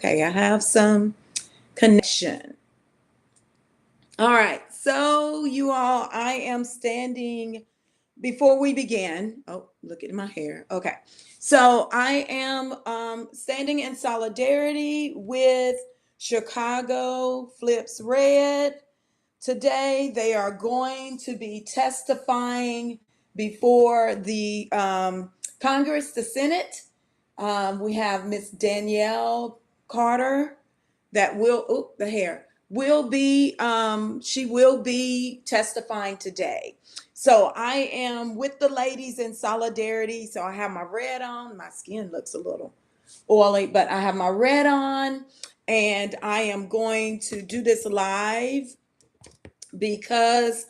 Okay, I have some connection. All right, so you all, I am standing before we begin. Oh, look at my hair. Okay, so I am standing in solidarity with Chicago Flips Red. Today, they are going to be testifying before the Congress, the Senate. We have Miss Danielle Carter that will, oh, the hair will be, she will be testifying today. So I am with the ladies in solidarity. So I have my red on. My skin looks a little oily, but I have my red on, and I am going to do this live because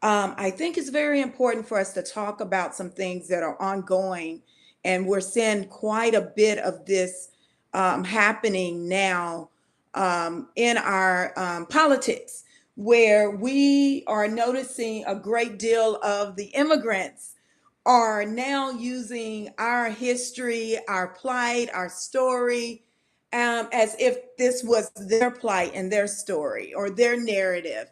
I think it's very important for us to talk about some things that are ongoing. And we're seeing quite a bit of this happening now in our politics, where we are noticing a great deal of the immigrants are now using our history, our plight, our story, as if this was their plight and their story or their narrative.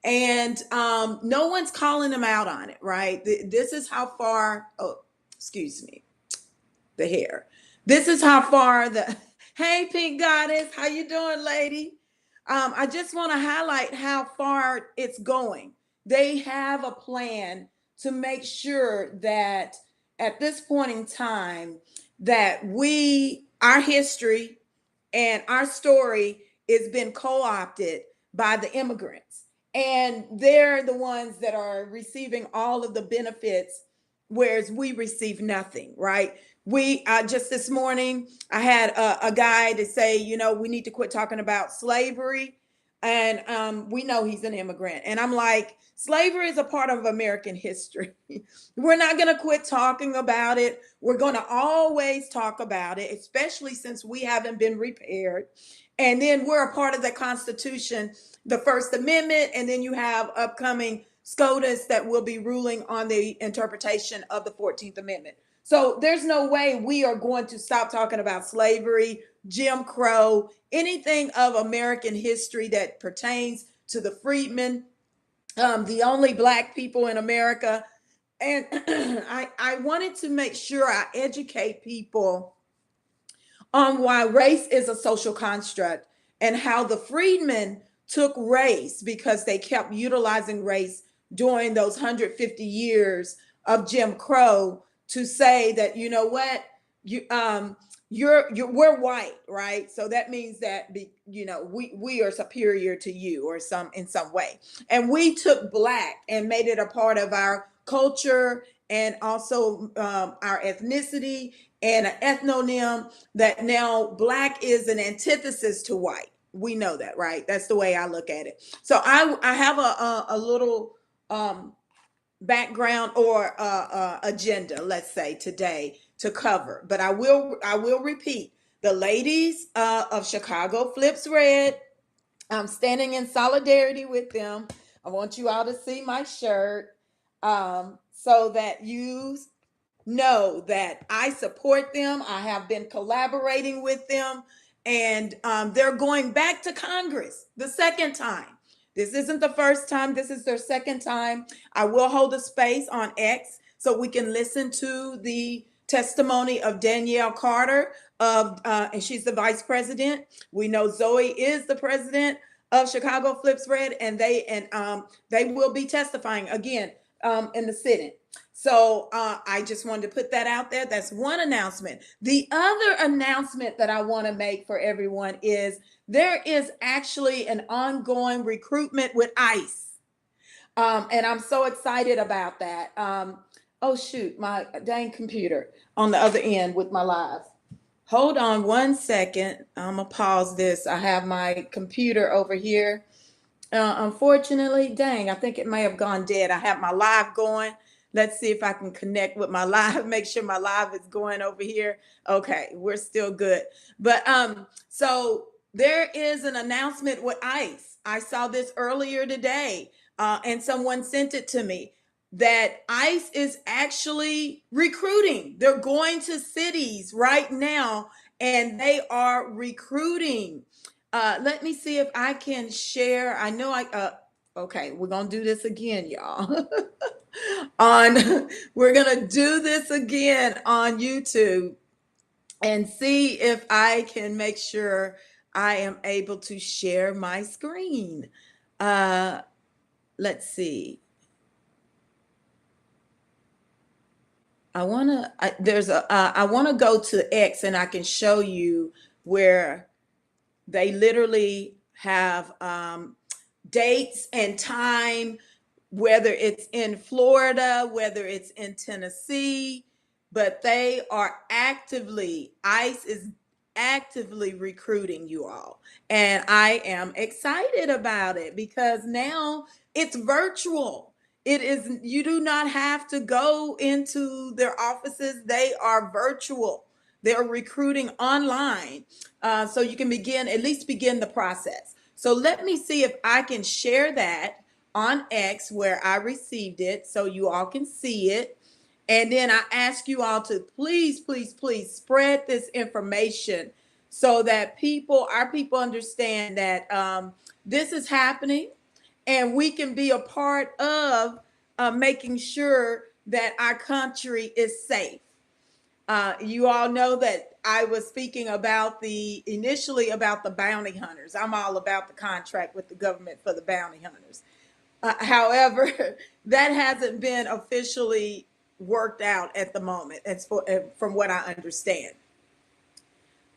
And no one's calling them out on it, right? This is how far, oh, excuse me, the hair. This is how far the, hey, Pink Goddess, how you doing, lady? I just want to highlight how far it's going. They have a plan to make sure that at this point in time that our history and our story is been co-opted by the immigrants, and they're the ones that are receiving all of the benefits, whereas we receive nothing, right? We just this morning I had a guy to say, we need to quit talking about slavery, and we know he's an immigrant, and I'm like, slavery is a part of American history. We're not going to quit talking about it. We're going to always talk about it, especially since we haven't been repaired. And then we're a part of the Constitution, the First Amendment, and then you have upcoming SCOTUS that will be ruling on the interpretation of the 14th Amendment. So there's no way we are going to stop talking about slavery, Jim Crow, anything of American history that pertains to the freedmen, the only Black people in America. And I wanted to make sure I educate people on why race is a social construct and how the freedmen took race because they kept utilizing race during those 150 years of Jim Crow to say that, you know what, we're white, right? So that means that we are superior to you or in some way. And we took Black and made it a part of our culture and also our ethnicity and an ethnonym, that now Black is an antithesis to white. We know that, right? That's the way I look at it. So I have a little background or agenda, let's say, today to cover. But I will repeat: the ladies of Chicago Flips Red, I'm standing in solidarity with them. I want you all to see my shirt, so that you know that I support them. I have been collaborating with them, and they're going back to Congress the second time. This isn't the first time, this is their second time. I will hold a space on X so we can listen to the testimony of Danielle Carter, and she's the vice president. We know Zoe is the president of Chicago Flips Red, and they will be testifying again in the Senate. So I just wanted to put that out there. That's one announcement. The other announcement that I want to make for everyone is there is actually an ongoing recruitment with ICE. And I'm so excited about that. Oh, shoot, my dang computer on the other end with my live. Hold on one second. I'm going to pause this. I have my computer over here. Unfortunately, dang, I think it may have gone dead. I have my live going. Let's see if I can connect with my live, make sure my live is going over here. Okay, we're still good. But so there is an announcement with ICE. I saw this earlier today, and someone sent it to me, that ICE is actually recruiting. They're going to cities right now and they are recruiting. Let me see if I can share. I know okay, we're gonna do this again, y'all. We're gonna do this again on YouTube and see if I can make sure I am able to share my screen. Uh, let's see. I want to go to X and I can show you where they literally have dates and time, whether it's in Florida, whether it's in Tennessee, but they are actively, ICE is actively recruiting you all. And I am excited about it because now it's virtual. It is, you do not have to go into their offices, they are virtual. They're recruiting online. So you can at least begin the process. So let me see if I can share that on X where I received it so you all can see it. And then I ask you all to please, please, please spread this information so that our people understand that this is happening and we can be a part of making sure that our country is safe. You all know that I was speaking initially about the bounty hunters. I'm all about the contract with the government for the bounty hunters. However, that hasn't been officially worked out at the moment, from what I understand.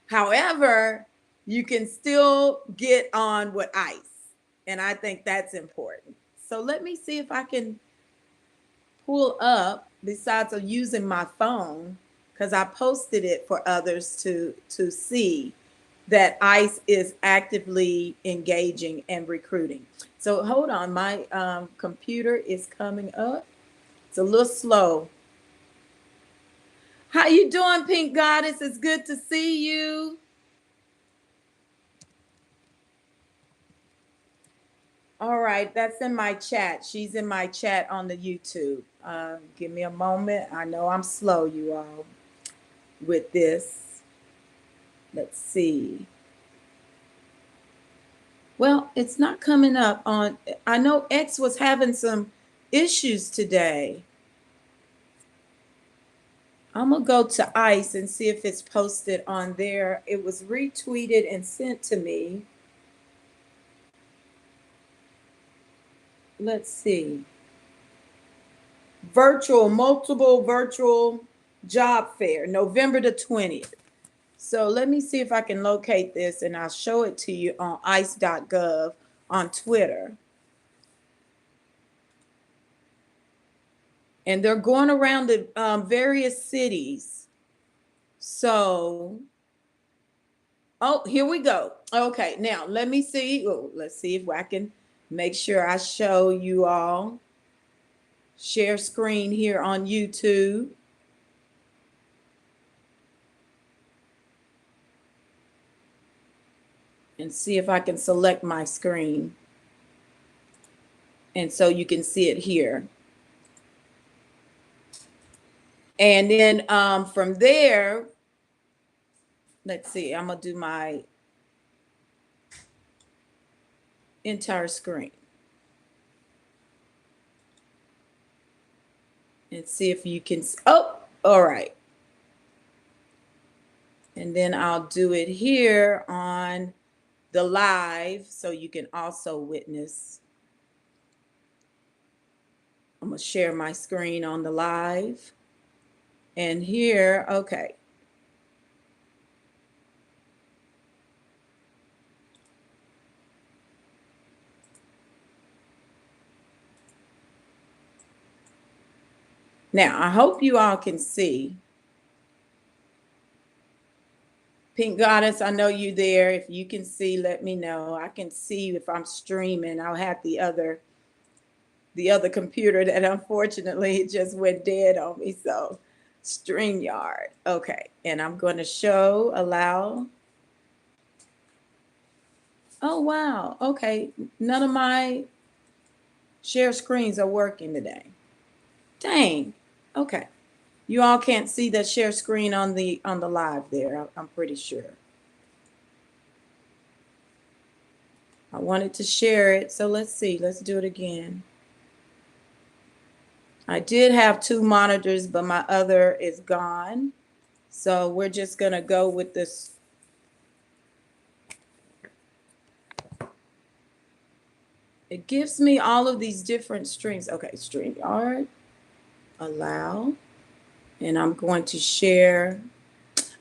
However, you can still get on with ICE, and I think that's important. So let me see if I can pull up, besides of using my phone, because I posted it for others to see that ICE is actively engaging and recruiting. So hold on, my computer is coming up. It's a little slow. How you doing, Pink Goddess? It's good to see you. All right, that's in my chat. She's in my chat on the YouTube. Give me a moment. I know I'm slow, you all, with this. Let's see. Well, it's not coming up on, I know X was having some issues today. I'm gonna go to ICE and see if it's posted on there. It was retweeted and sent to me. Let's see. Multiple virtual job fair, November the 20th. So let me see if I can locate this and I'll show it to you on ice.gov on Twitter. And they're going around the various cities. So, oh, here we go. Okay, now let me see. Oh, let's see if I can make sure I show you all. Share screen here on YouTube. And see if I can select my screen. And so you can see it here. And then from there, let's see, I'm gonna do my entire screen. And see if you can, oh, all right. And then I'll do it here on the live so you can also witness. I'm gonna share my screen on the live. And here, okay. Now, I hope you all can see. Pink Goddess, I know you there. If you can see, let me know. I can see if I'm streaming. I'll have the other computer that unfortunately it just went dead on me. So StreamYard. Okay. And I'm going to allow. Oh, wow. Okay. None of my share screens are working today. Dang. Okay. You all can't see the share screen on the live there. I'm pretty sure. I wanted to share it, so let's see. Let's do it again. I did have two monitors, but my other is gone. So we're just going to go with this. It gives me all of these different streams. Okay, StreamYard, allow, and I'm going to share.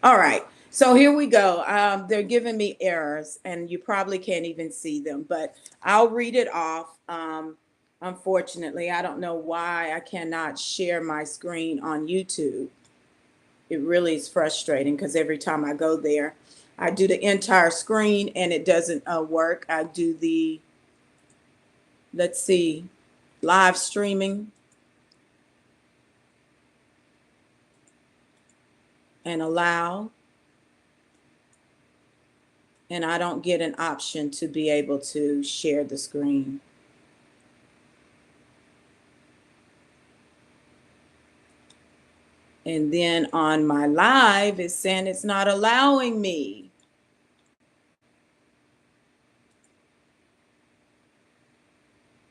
All right, so here we go. They're giving me errors, and you probably can't even see them, but I'll read it off. Unfortunately, I don't know why I cannot share my screen on YouTube. It really is frustrating because every time I go there, I do the entire screen and it doesn't work. I do the, let's see, live streaming and allow. And I don't get an option to be able to share the screen. And then on my live, it's saying it's not allowing me.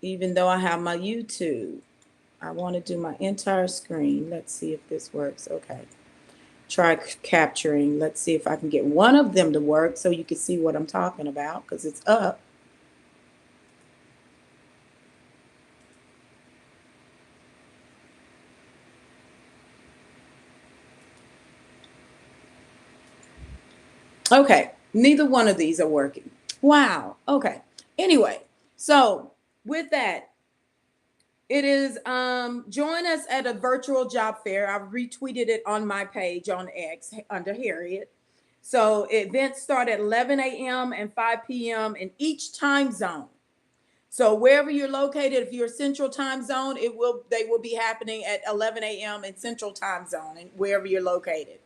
Even though I have my YouTube. I want to do my entire screen. Let's see if this works. Okay. Try capturing. Let's see if I can get one of them to work so you can see what I'm talking about because it's up. Okay, neither one of these are working. Wow. Okay. Anyway, so with that, it is join us at a virtual job fair. I've retweeted it on my page on X under Harriet. So events start at 11 a.m. and 5 p.m. in each time zone. So wherever you're located, if you're Central Time Zone, they will be happening at 11 a.m. in Central Time Zone and wherever you're located.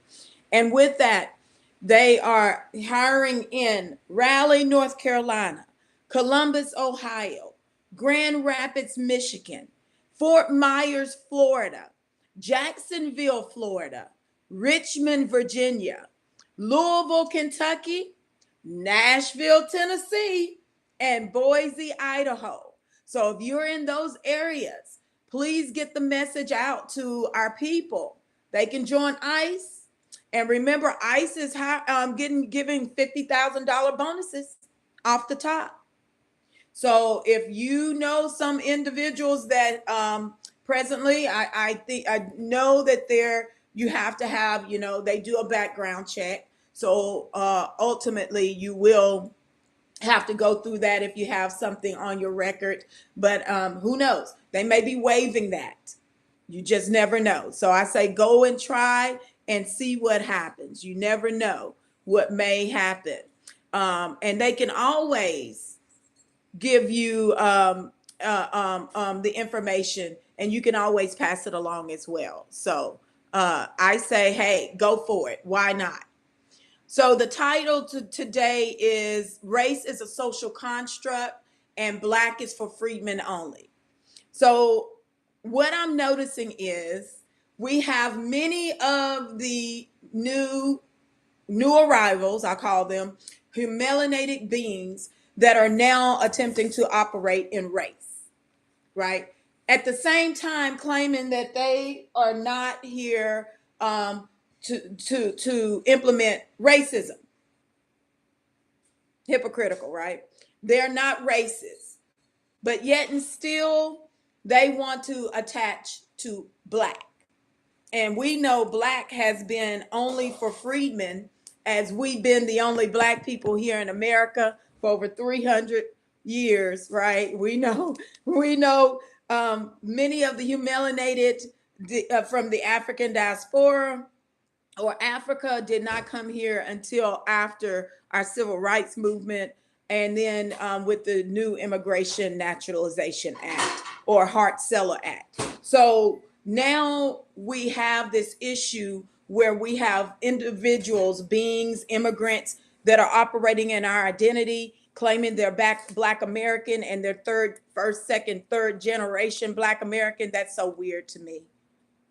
And with that, they are hiring in Raleigh, North Carolina, Columbus, Ohio, Grand Rapids, Michigan, Fort Myers, Florida, Jacksonville, Florida, Richmond, Virginia, Louisville, Kentucky, Nashville, Tennessee, and Boise, Idaho. So if you're in those areas, please get the message out to our people. They can join ICE. And remember, ICE is giving $50,000 bonuses off the top. So if you know some individuals that presently, I think I know that you have to have, they do a background check. So ultimately, you will have to go through that if you have something on your record. But who knows? They may be waiving that. You just never know. So I say go and try and see what happens. You never know what may happen. And they can always give you the information and you can always pass it along as well. So I say, hey, go for it. Why not? So the title today is Race is a Social Construct and Black is for Freedmen Only. So what I'm noticing is we have many of the new arrivals, I call them, melanated beings that are now attempting to operate in race, right? At the same time, claiming that they are not here to implement racism. Hypocritical, right? They're not racist, but yet and still they want to attach to Black. And we know Black has been only for freedmen, as we've been the only Black people here in America for over 300 years, right? We know many of the melanated from the African diaspora or Africa did not come here until after our civil rights movement and then with the new Immigration Naturalization Act or Hart-Celler Act. So now we have this issue where we have individuals, beings, immigrants that are operating in our identity, claiming they're Black American and they're first, second, third generation Black American. That's so weird to me.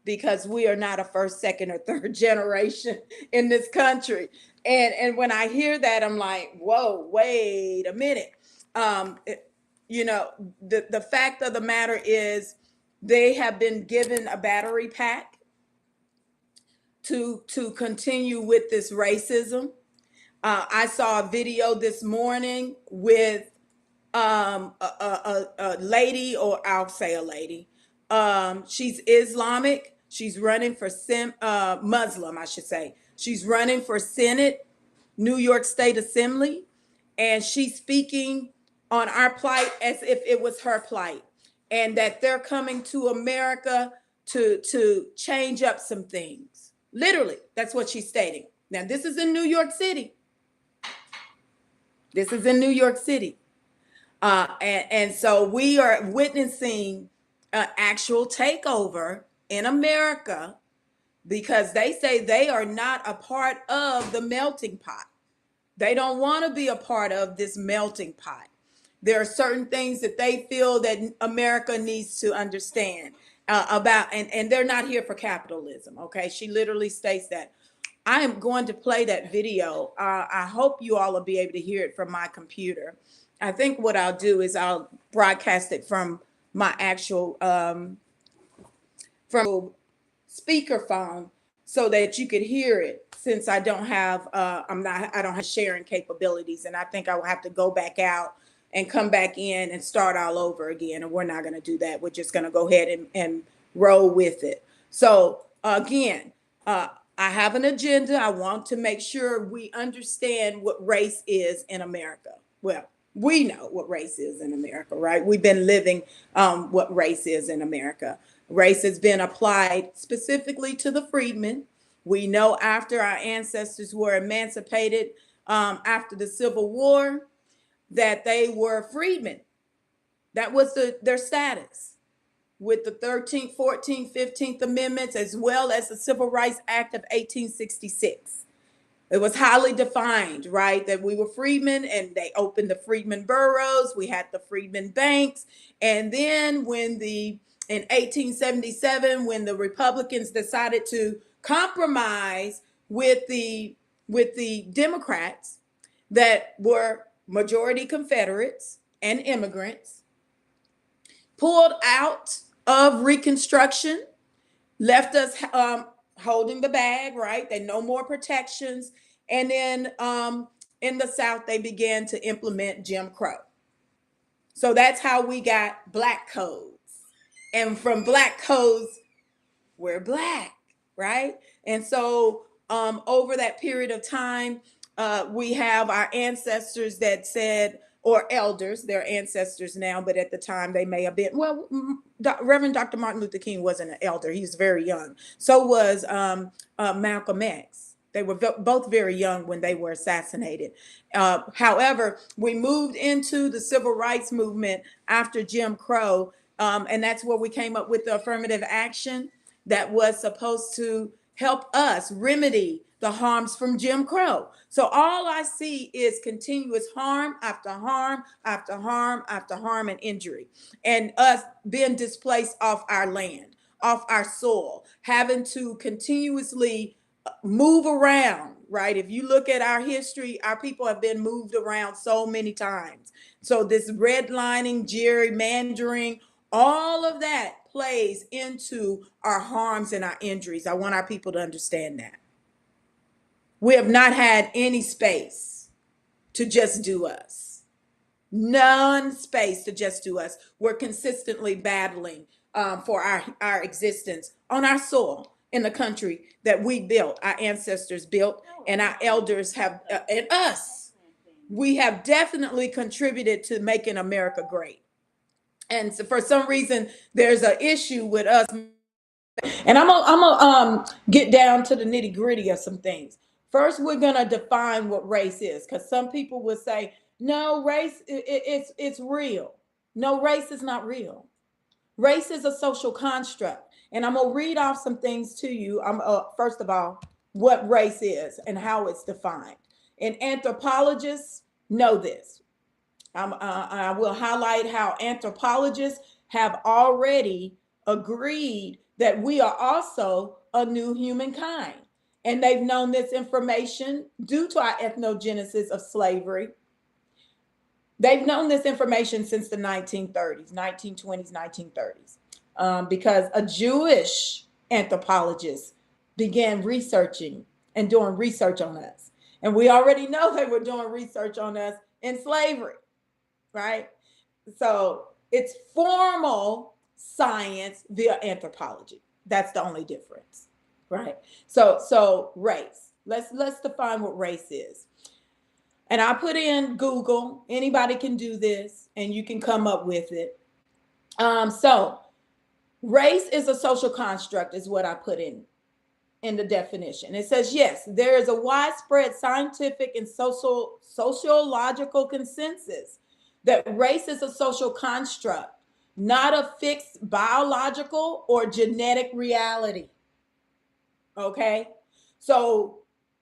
because we are not a first, second, or third generation in this country. And when I hear that, I'm like, whoa, wait a minute. It, you know, the fact of the matter is they have been given a battery pack to continue with this racism. I saw a video this morning with a lady, or I'll say a lady. She's Islamic. She's running for Muslim, I should say. She's running for Senate, New York State Assembly, and she's speaking on our plight as if it was her plight, and that they're coming to America to change up some things. Literally, that's what she's stating. Now, this is in New York City. This is in New York City. And so we are witnessing an actual takeover in America because they say they are not a part of the melting pot. They don't want to be a part of this melting pot. There are certain things that they feel that America needs to understand about, and they're not here for capitalism. Okay, she literally states that. I am going to play that video. I hope you all will be able to hear it from my computer. I think what I'll do is I'll broadcast it from my actual from speakerphone so that you could hear it. Since I don't have I don't have sharing capabilities, and I think I will have to go back out and come back in and start all over again. And we're not going to do that. We're just going to go ahead and roll with it. So again, I have an agenda. I want to make sure we understand what race is in America. Well, we know what race is in America, right? We've been living what race is in America. Race has been applied specifically to the freedmen. We know after our ancestors were emancipated after the Civil War that they were freedmen. That was their status. With the 13th, 14th, 15th Amendments, as well as the Civil Rights Act of 1866. It was highly defined, right? That we were freedmen, and they opened the freedmen bureaus. We had the freedmen banks. And then in 1877, when the Republicans decided to compromise with the Democrats that were majority Confederates and immigrants, pulled out of Reconstruction, left us holding the bag, right? They no more protections. And then in the South, they began to implement Jim Crow. So that's how we got black codes. And from black codes, we're black, right? And so over that period of time, we have our ancestors that said, or elders, they're ancestors now, but at the time they may have been, well, Reverend Dr. Martin Luther King wasn't an elder. He was very young. So was Malcolm X. They were both very young when they were assassinated. However, we moved into the civil rights movement after Jim Crow, and that's where we came up with the affirmative action that was supposed to help us remedy the harms from Jim Crow. So all I see is continuous harm after harm after harm after harm and injury, and us being displaced off our land, off our soil, having to continuously move around, right? If you look at our history, our people have been moved around so many times. So this redlining, gerrymandering, all of that plays into our harms and our injuries. I want our people to understand that. We have not had any space to just do us. None space to just do us. We're consistently battling for our existence on our soil in the country that we built, our ancestors built, and our elders have, and us. We have definitely contributed to making America great. And so for some reason, there's an issue with us. And I'm gonna get down to the nitty gritty of some things. First, we're gonna define what race is, because some people will say, "No, race it's real." No, race is not real. Race is a social construct, and I'm gonna read off some things to you. First of all, what race is and how it's defined. And anthropologists know this. I will highlight how anthropologists have already agreed that we are also a new humankind. And they've known this information due to our ethnogenesis of slavery. They've known this information since the 1930s, 1920s, 1930s, because a Jewish anthropologist began researching and doing research on us. And we already know they were doing research on us in slavery, right? So it's formal science via anthropology. That's the only difference, right? So race. Let's define what race is. And I put in Google. Anybody can do this, and you can come up with it. So race is a social construct, is what I put in the definition. It says, yes, there is a widespread scientific and sociological consensus that race is a social construct, not a fixed biological or genetic reality. Okay? So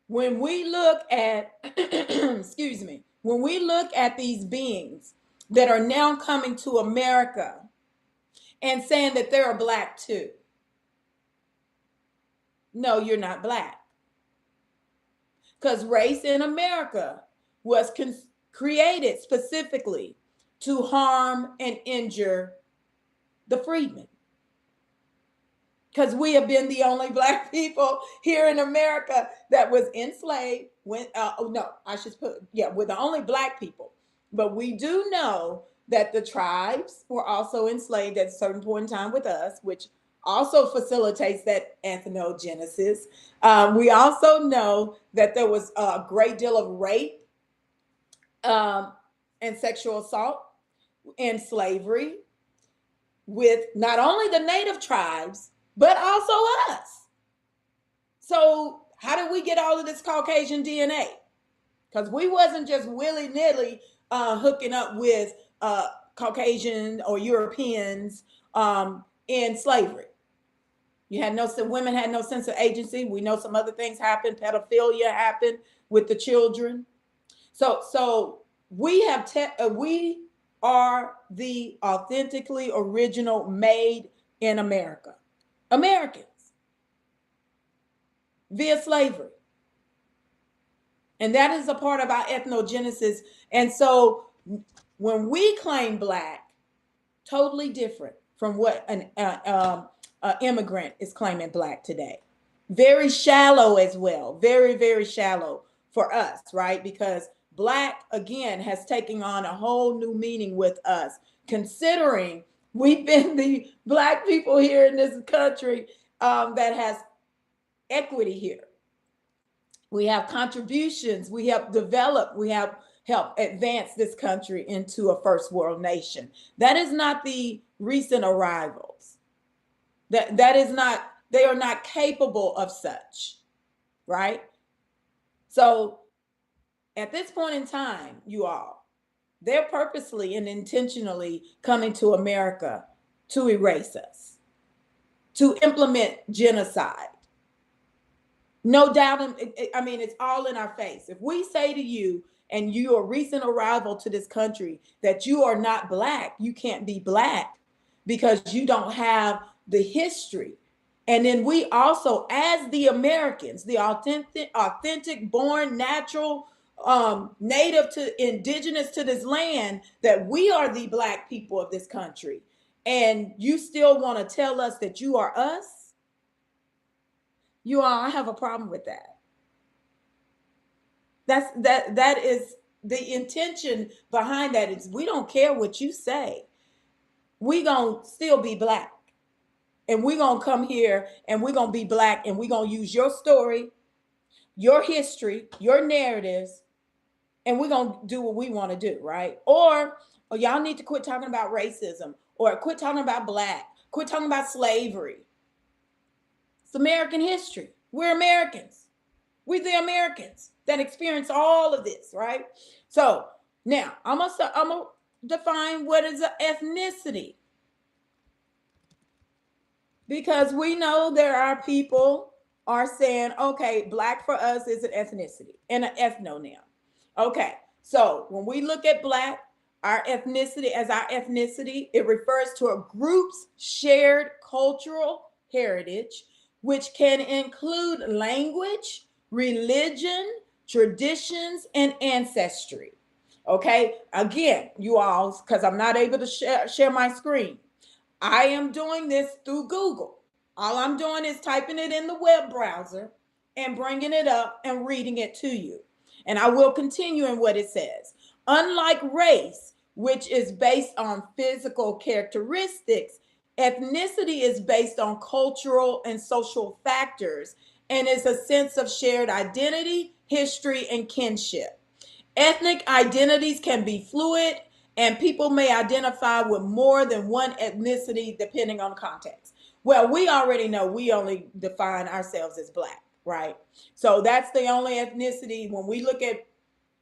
when we look at, excuse me, when we look at these beings that are now coming to America and saying that they're black too, no, you're not black. Because race in America was created specifically to harm and injure the freedmen. Because we have been the only black people here in America that was enslaved. We're the only black people. But we do know that the tribes were also enslaved at a certain point in time with us, which also facilitates that ethnogenesis. We also know that there was a great deal of rape and sexual assault and slavery with not only the native tribes, but also us. So how did we get all of this Caucasian DNA? Because we wasn't just willy-nilly hooking up with Caucasian or Europeans in slavery. Women had no sense of agency. We know some other things happened. Pedophilia happened with the children. So we are the authentically original made in America. Americans via slavery. And that is a part of our ethnogenesis. And so when we claim black, totally different from what an immigrant is claiming black today. Very shallow as well. Very, very shallow for us, right? Because black, again, has taken on a whole new meaning with us, considering we've been the black people here in this country that has equity here. We have contributions. We help develop. We have helped advance this country into a first world nation. That is not the recent arrivals. That is not, they are not capable of such, right? So at this point in time, you all, they're purposely and intentionally coming to America to erase us, to implement genocide. No doubt. I mean, it's all in our face. If we say to you, and you are a recent arrival to this country, that you are not black, you can't be black because you don't have the history. And then we also, as the Americans, the authentic, born, natural, native to indigenous to this land, that we are the black people of this country. And you still want to tell us that you are us? I have a problem with that. That is the intention behind that. Is we don't care what you say. We gonna still be black. And we're gonna come here and we're gonna be black, and we're gonna use your story, your history, your narratives, and we're gonna do what we want to do, right? Or y'all need to quit talking about racism, or quit talking about black, quit talking about slavery. It's American history. We're Americans. We're the Americans that experience all of this, right? So now I'm gonna define what is an ethnicity, because we know there are people are saying, okay, black for us is an ethnicity and an ethnonym. Okay, so when we look at black, our ethnicity, it refers to a group's shared cultural, heritage, which can include language, religion, traditions, and ancestry. Okay, again, you all, because I'm not able to share my screen, I am doing this through Google. All I'm doing is typing it in the web browser and bringing it up and reading it to you. And I will continue in what it says. Unlike race, which is based on physical characteristics, ethnicity is based on cultural and social factors and is a sense of shared identity, history, and kinship. Ethnic identities can be fluid, and people may identify with more than one ethnicity depending on context. Well, we already know we only define ourselves as Black, right? So that's the only ethnicity. When we look at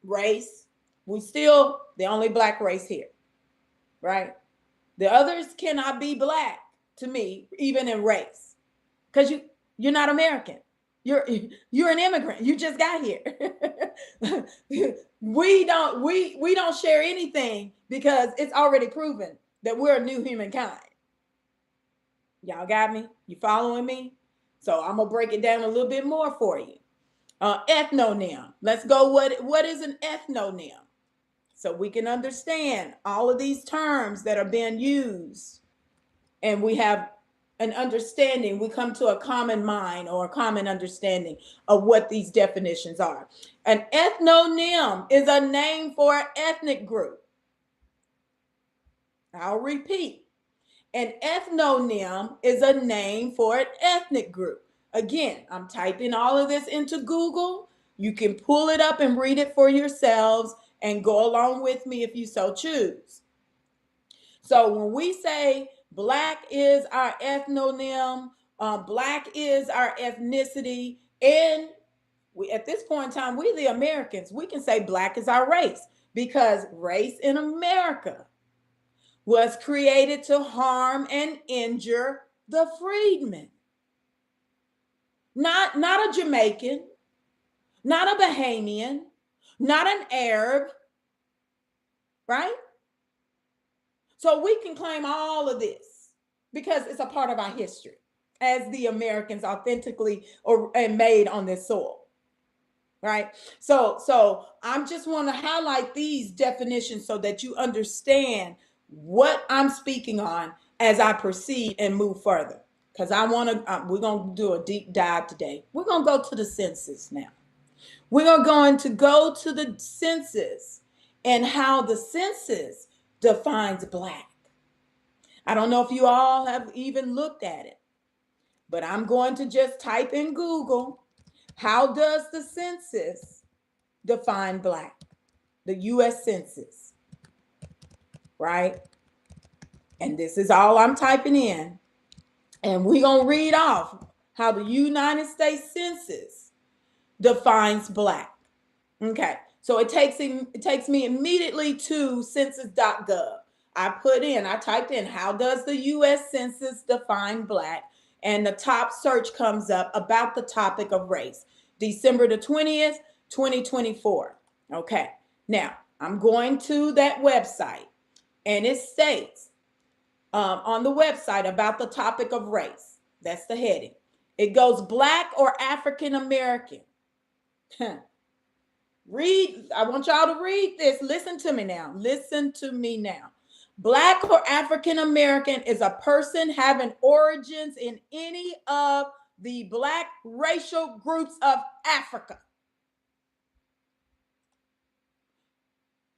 race, we still the only Black race here, right? The others cannot be Black to me, even in race, because you're not American. You're an immigrant. You just got here. we don't share anything because it's already proven that we're a new humankind. Y'all got me? You following me? So I'm gonna break it down a little bit more for you. Ethnonym. Let's go. What is an ethnonym? So we can understand all of these terms that are being used, and we have an understanding. We come to a common mind or a common understanding of what these definitions are. An ethnonym is a name for an ethnic group. I'll repeat. An ethnonym is a name for an ethnic group. Again, I'm typing all of this into Google. You can pull it up and read it for yourselves and go along with me if you so choose. So when we say Black is our ethnonym, Black is our ethnicity, and at this point in time, we the Americans, we can say Black is our race, because race in America was created to harm and injure the freedmen. Not a Jamaican, not a Bahamian, not an Arab, right? So we can claim all of this because it's a part of our history as the Americans authentically and made on this soil, right? So I just want to highlight these definitions so that you understand what I'm speaking on as I proceed and move further. Because we're going to do a deep dive today. We're going to go to the census now. We're going to go to the census and how the census defines Black. I don't know if you all have even looked at it, but I'm going to just type in Google, how does the census define Black? The U.S. Census, right? And this is all I'm typing in. And we're going to read off how the United States Census defines Black. Okay, so it takes me immediately to census.gov. I typed in, how does the U.S. Census define Black? And the top search comes up about the topic of race, December the 20th, 2024. Okay, now I'm going to that website, and it states on the website about the topic of race. That's the heading. It goes Black or African American. I want y'all to read this. Listen to me now. Listen to me now. Black or African American is a person having origins in any of the Black racial groups of Africa.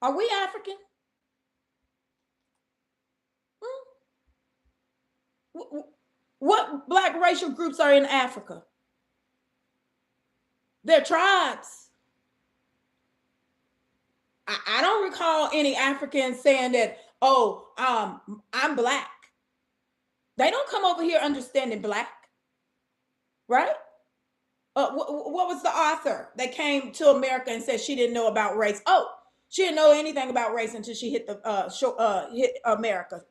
Are we African? What Black racial groups are in Africa? They're tribes. I don't recall any Africans saying that, I'm Black. They don't come over here understanding Black, right? What was the author that came to America and said she didn't know about race? Oh, she didn't know anything about race until she hit hit America.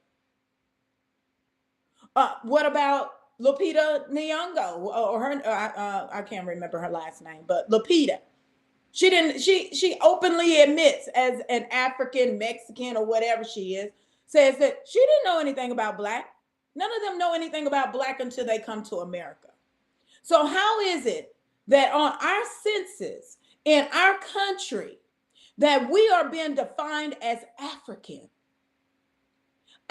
What about Lupita Nyong'o or her? I can't remember her last name, but Lupita. She didn't. She openly admits, as an African Mexican or whatever she is, says that she didn't know anything about Black. None of them know anything about Black until they come to America. So how is it that on our census in our country that we are being defined as African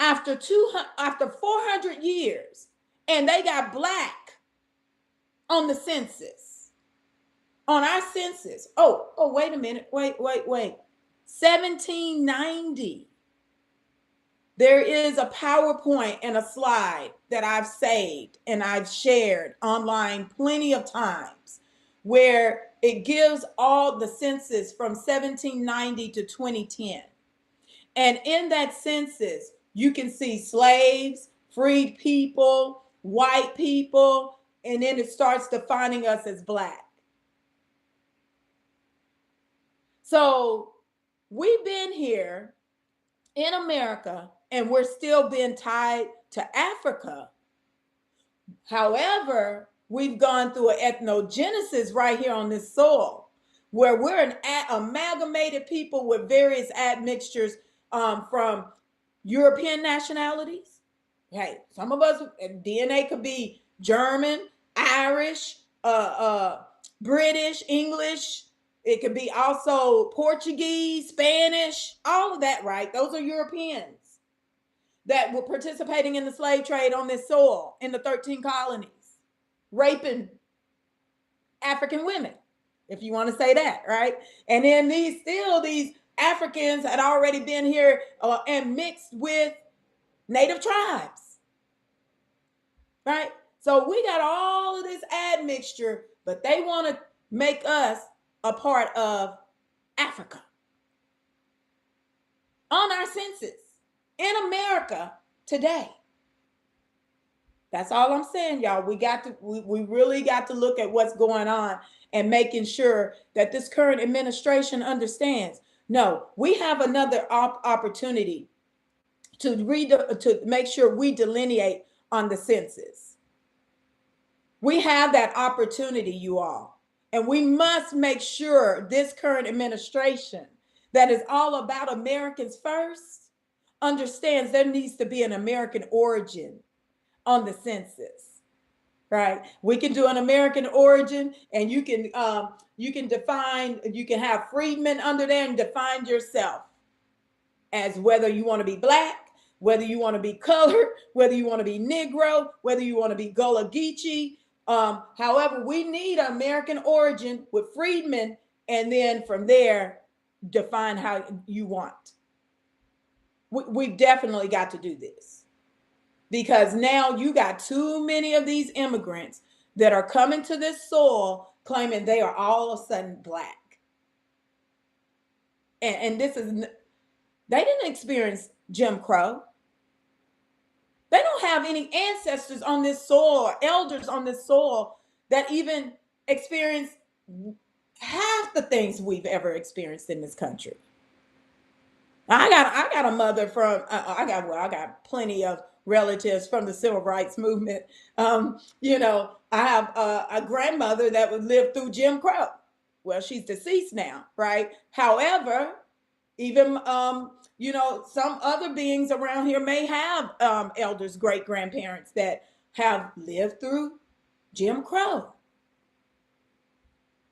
after 400 years, and they got Black on the census, on our census? Oh, wait a minute. Wait. 1790. There is a PowerPoint and a slide that I've saved and I've shared online plenty of times where it gives all the census from 1790 to 2010. And in that census, you can see slaves, freed people, white people, and then it starts defining us as Black. So we've been here in America and we're still being tied to Africa. However, we've gone through an ethnogenesis right here on this soil where we're an amalgamated people with various admixtures from European nationalities. Hey, some of us, DNA could be German, Irish, British, English. It could be also Portuguese, Spanish, all of that, right? Those are Europeans that were participating in the slave trade on this soil in the 13 colonies, raping African women, if you want to say that, right? And then these Africans had already been here and mixed with native tribes, right? So we got all of this admixture, but they want to make us a part of Africa on our census in America today. That's all I'm saying, y'all. We really got to look at what's going on and making sure that this current administration understands. No, we have another opportunity to make sure we delineate on the census. We have that opportunity, you all. And we must make sure this current administration that is all about Americans first understands there needs to be an American origin on the census, right? We can do an American origin, and you can have freedmen under there and define yourself as whether you want to be Black, whether you want to be colored, whether you want to be Negro, whether you want to be Gullah Geechee. However, we need an American origin with freedmen, and then from there, define how you want. We've definitely got to do this, because now you got too many of these immigrants that are coming to this soil claiming they are all of a sudden Black. And this is, they didn't experience Jim Crow. They don't have any ancestors on this soil or elders on this soil that even experienced half the things we've ever experienced in this country. I got a mother from I got plenty of relatives from the civil rights movement. I have a grandmother that would live through Jim Crow. Well, she's deceased now, right? However, even some other beings around here may have elders, great grandparents that have lived through Jim Crow,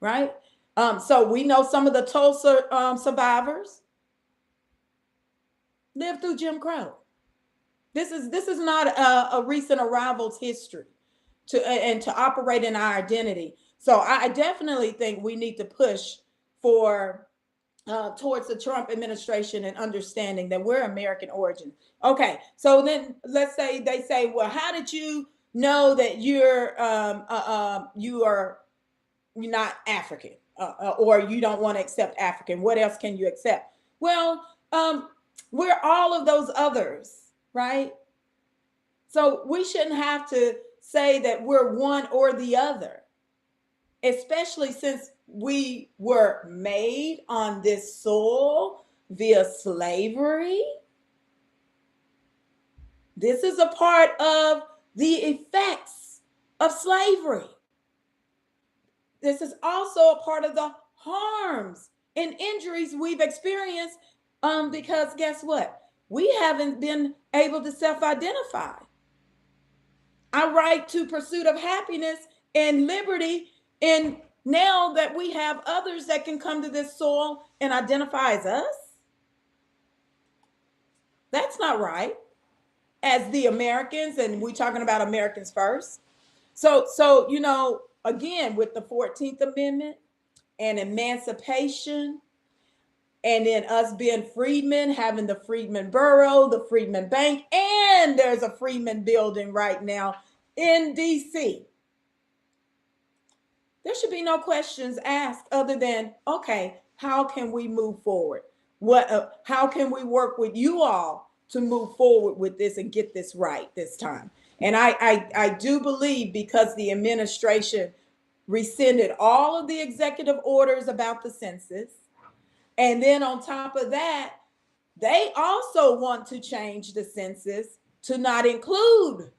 right? So we know some of the Tulsa survivors lived through Jim Crow. This is not a recent arrival's history to operate in our identity. So I definitely think we need to push for towards the Trump administration and understanding that we're American origin. Okay, so then let's say they say, well, how did you know that you're not African or you don't want to accept African? What else can you accept? Well, we're all of those others, right? So we shouldn't have to say that we're one or the other, especially since we were made on this soil via slavery. This is a part of the effects of slavery. This is also a part of the harms and injuries we've experienced because guess what? We haven't been able to self-identify. our right to pursuit of happiness and liberty. And now that we have others that can come to this soil and identify as us, that's not right. As the Americans, and we're talking about Americans first. So again, with the 14th Amendment and emancipation, and then us being freedmen, having the Freedmen Borough, the Freedmen Bank, and there's a Freedmen building right now in DC. There should be no questions asked other than, okay, how can we move forward? How can we work with you all to move forward with this and get this right this time? And I do believe, because the administration rescinded all of the executive orders about the census, and then on top of that, they also want to change the census to not include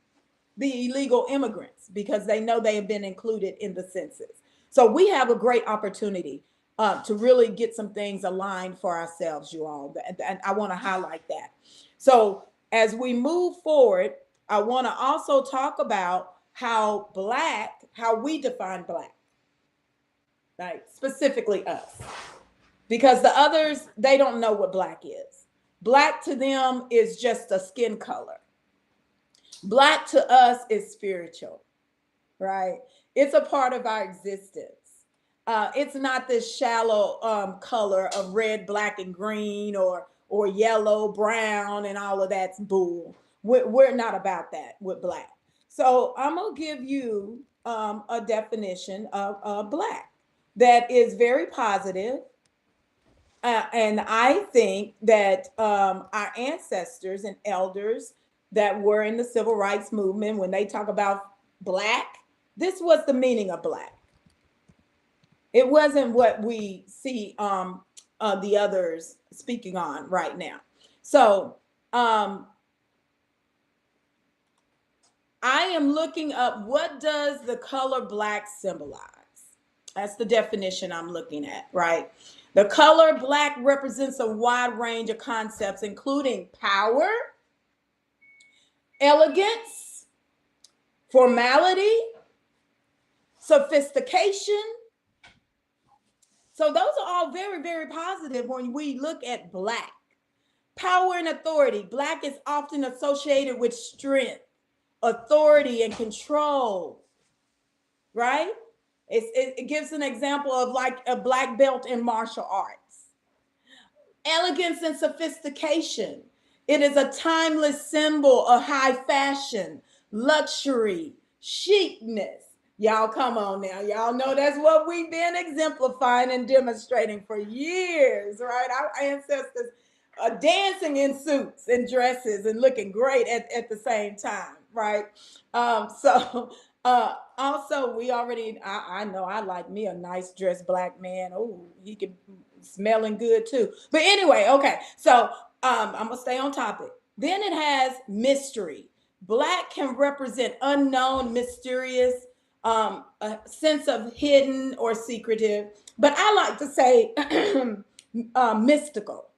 the illegal immigrants, because they know they have been included in the census. So we have a great opportunity to really get some things aligned for ourselves, you all. And I want to highlight that. So as we move forward, I want to also talk about how we define Black, right? Specifically us. Because the others, they don't know what Black is. Black to them is just a skin color. Black to us is spiritual, right? It's a part of our existence. It's not this shallow color of red, black, and green, or yellow, brown, and all of that's bull. We're not about that with Black. So I'm gonna give you a definition of Black that is very positive. And I think that our ancestors and elders that were in the civil rights movement, when they talk about Black, this was the meaning of Black. It wasn't what we see the others speaking on right now. So I am looking up, what does the color Black symbolize? That's the definition I'm looking at, right? The color Black represents a wide range of concepts, including power, elegance, formality, sophistication. So those are all very, very positive when we look at Black. Power and authority. Black is often associated with strength, authority, and control, right? It gives an example of like a black belt in martial arts. Elegance and sophistication. It is a timeless symbol of high fashion, luxury, chicness. Y'all come on now. Y'all know that's what we've been exemplifying and demonstrating for years, right? Our ancestors are dancing in suits and dresses and looking great at the same time, right? Also, we already, I know I like me a nice dressed Black man. Oh, he can smelling good too. But anyway, okay. So I'm gonna stay on topic. Then it has mystery. Black can represent unknown, mysterious, a sense of hidden or secretive. But I like to say mystical,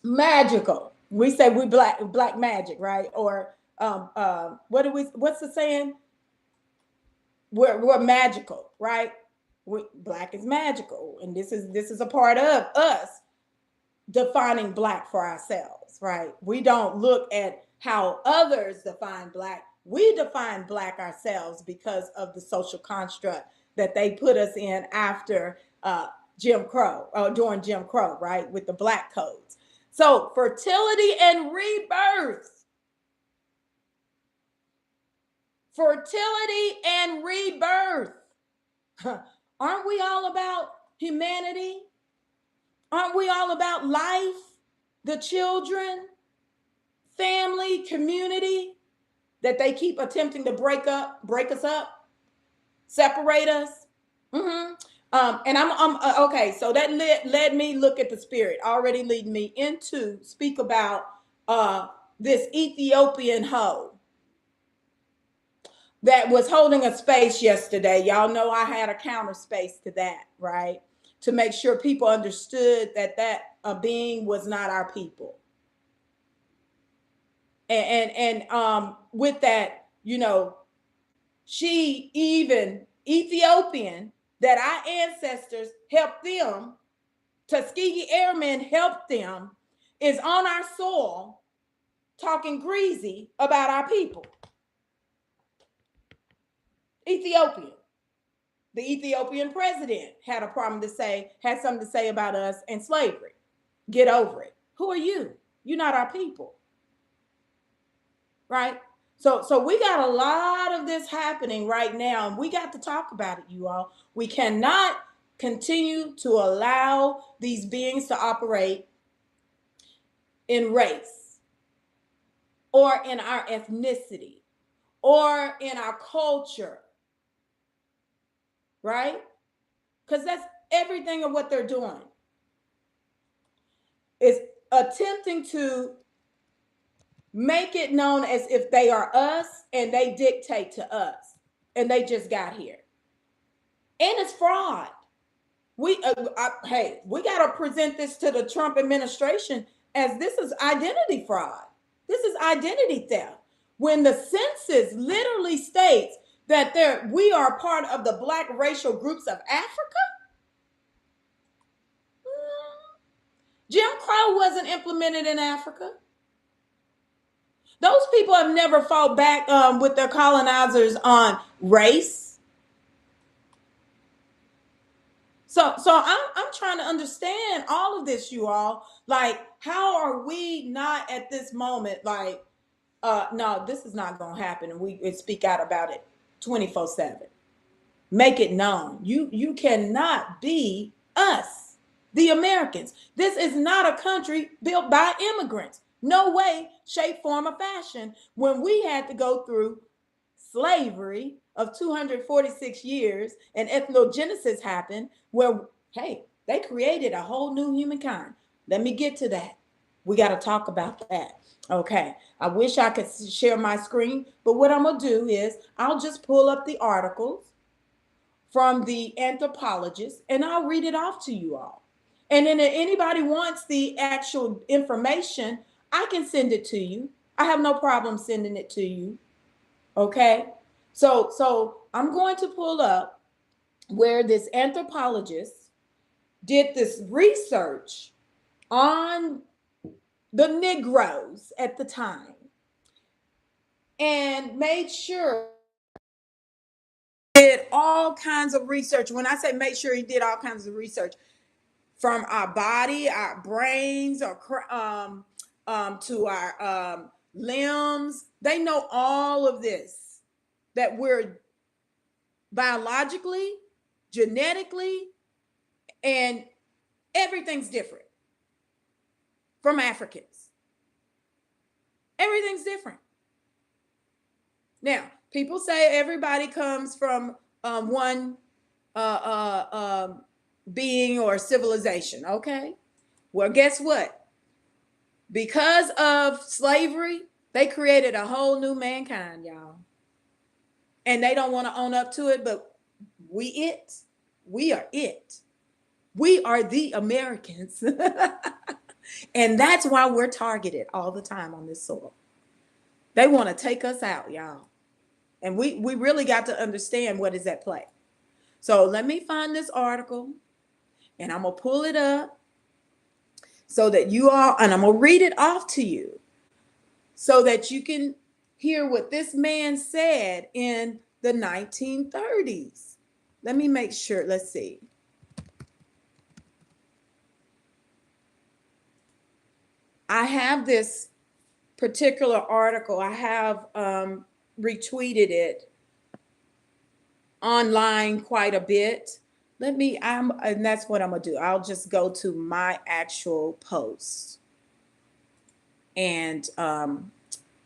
magical. We say we black magic, right? Or what's the saying? We're magical, right? Black is magical, and this is a part of us defining Black for ourselves, right? We don't look at how others define Black. We define Black ourselves because of the social construct that they put us in after Jim Crow, or during Jim Crow, right? With the Black codes. So fertility and rebirth. Fertility and rebirth. Aren't we all about humanity? Aren't we all about life, the children, family, community that they keep attempting to break us up, separate us? Mm-hmm. And I'm okay. So that led me look at the spirit, already leading me into speak about this Ethiopian hoe that was holding a space yesterday. Y'all know I had a counter space to that, right? To make sure people understood that being was not our people. And with that, She even Ethiopian, that our ancestors helped them, Tuskegee Airmen helped them, is on our soil talking greasy about our people. Ethiopia. The Ethiopian president had had something to say about us and slavery. Get over it. Who are you? You're not our people. Right? So we got a lot of this happening right now, and we got to talk about it, you all. We cannot continue to allow these beings to operate in race or in our ethnicity or in our culture, right? Because that's everything of what they're doing. Is attempting to make it known as if they are us and they dictate to us and they just got here. And it's fraud. Hey, we got to present this to the Trump administration as this is identity fraud. This is identity theft. When the census literally states that we are part of the Black racial groups of Africa. Jim Crow wasn't implemented in Africa. Those people have never fought back with their colonizers on race. So I'm trying to understand all of this, you all. Like, how are we not at this moment like, no, this is not going to happen, and we speak out about it 24/7. Make it known. You cannot be us, the Americans. This is not a country built by immigrants. No way, shape, form, or fashion. When we had to go through slavery of 246 years and ethnogenesis happened, where, hey, they created a whole new humankind. Let me get to that. We got to talk about that. Okay. I wish I could share my screen, but what I'm going to do is I'll just pull up the articles from the anthropologist and I'll read it off to you all. And then if anybody wants the actual information, I can send it to you. I have no problem sending it to you. Okay. So I'm going to pull up where this anthropologist did this research on the Negroes at the time and made sure he did all kinds of research. When I say make sure, he did all kinds of research from our body, our brains, or to our limbs. They know all of this, that we're biologically, genetically, and everything's different from Africans. Everything's different. Now, people say everybody comes from one being or civilization. Okay. Well, guess what? Because of slavery, they created a whole new mankind, y'all. And they don't want to own up to it, but we are it. We are the Americans. And that's why we're targeted all the time on this soil. They want to take us out, y'all. And we really got to understand what is at play. So let me find this article and I'm going to pull it up so that you all, and I'm going to read it off to you so that you can hear what this man said in the 1930s. Let me make sure. Let's see. I have this particular article. I have retweeted it online quite a bit. And that's what I'm gonna do. I'll just go to my actual post and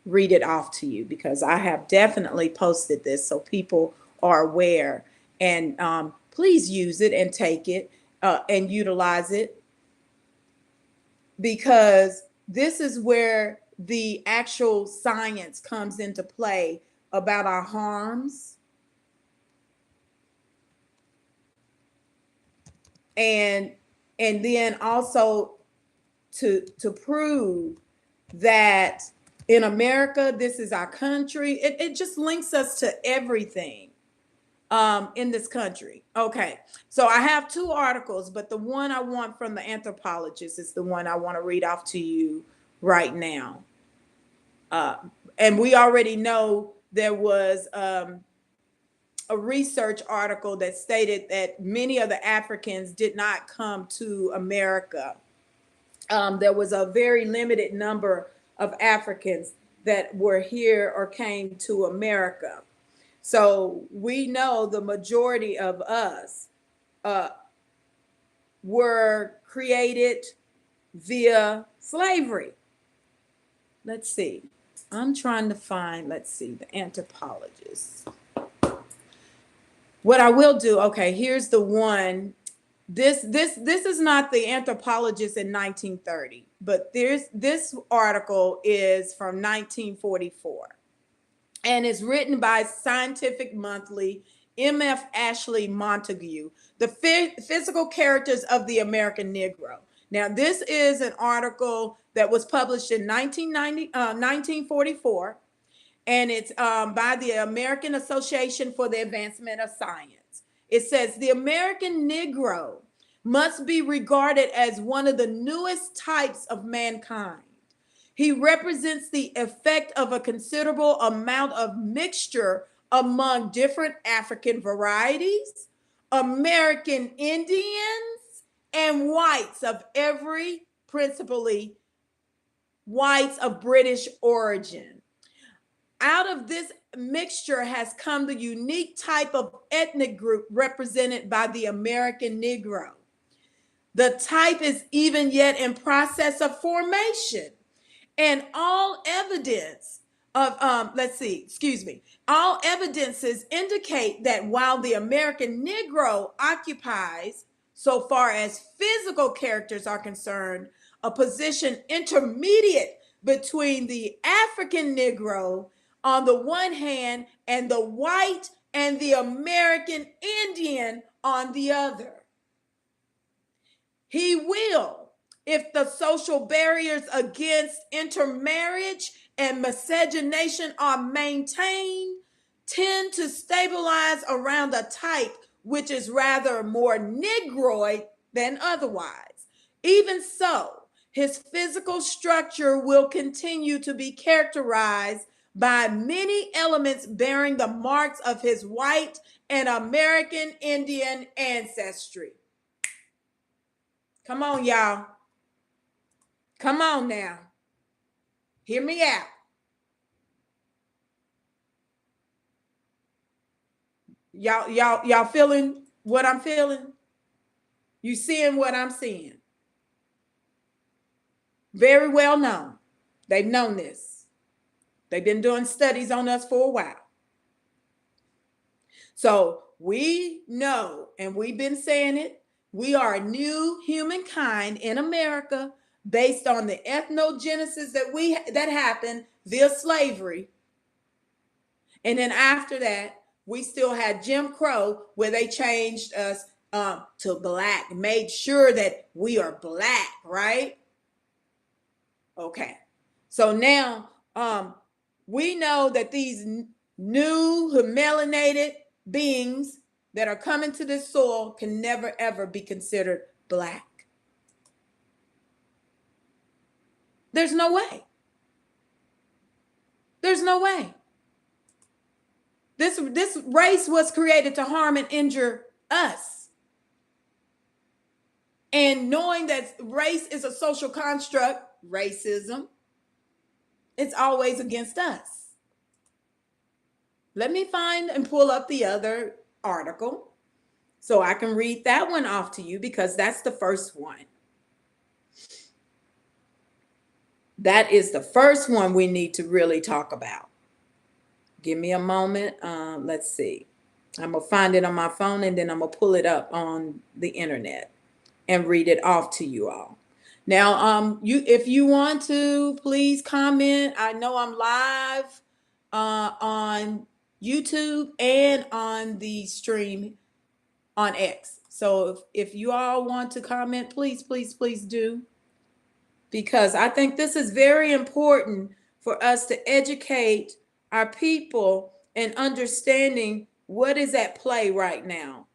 read it off to you, because I have definitely posted this so people are aware. And please use it and take it and utilize it, because this is where the actual science comes into play about our harms and then also to prove that in America. This is our country. It just links us to everything in this country. Okay, so I have two articles, but the one I want from the anthropologist is the one I want to read off to you right now. Uh, and we already know there was a research article that stated that many of the Africans did not come to America. There was a very limited number of Africans that were here or came to America. So we know the majority of us uh, were created via slavery. Let's see. I'm trying to find, let's see, the anthropologist. What I will do, okay, here's the one. This is not the anthropologist in 1930, but this article is from 1944. And it's written by Scientific Monthly, M.F. Ashley Montague, the physical characters of the American Negro. Now, this is an article that was published in 1944, and it's by the American Association for the Advancement of Science. It says the American Negro must be regarded as one of the newest types of mankind. He represents the effect of a considerable amount of mixture among different African varieties, American Indians, and whites of every, principally whites of British origin. Out of this mixture has come the unique type of ethnic group represented by the American Negro. The type is even yet in process of formation. And all evidence of, all evidences indicate that while the American Negro occupies, so far as physical characters are concerned, a position intermediate between the African Negro on the one hand and the white and the American Indian on the other. He will, if the social barriers against intermarriage and miscegenation are maintained, tend to stabilize around a type which is rather more Negroid than otherwise. Even so, his physical structure will continue to be characterized by many elements bearing the marks of his white and American Indian ancestry. Come on, y'all. Come on now. Hear me out. Y'all feeling what I'm feeling? You seeing what I'm seeing? Very well known. They've known this. They've been doing studies on us for a while. So we know, and we've been saying it, we are a new humankind in America based on the ethnogenesis that happened via slavery. And then after that, we still had Jim Crow, where they changed us to black, made sure that we are black, right? Okay. So now we know that these new melanated beings that are coming to this soil can never, ever be considered black. There's no way. There's no way. This race was created to harm and injure us. And knowing that race is a social construct, racism, it's always against us. Let me find and pull up the other article so I can read that one off to you, because that's the first one. That is the first one we need to really talk about. Give me a moment. Let's see. I'm going to find it on my phone, and then I'm going to pull it up on the internet and read it off to you all. Now, if you want to, please comment. I know I'm live on YouTube and on the stream on X. So if you all want to comment, please, please, please do. Because I think this is very important for us to educate our people in understanding what is at play right now.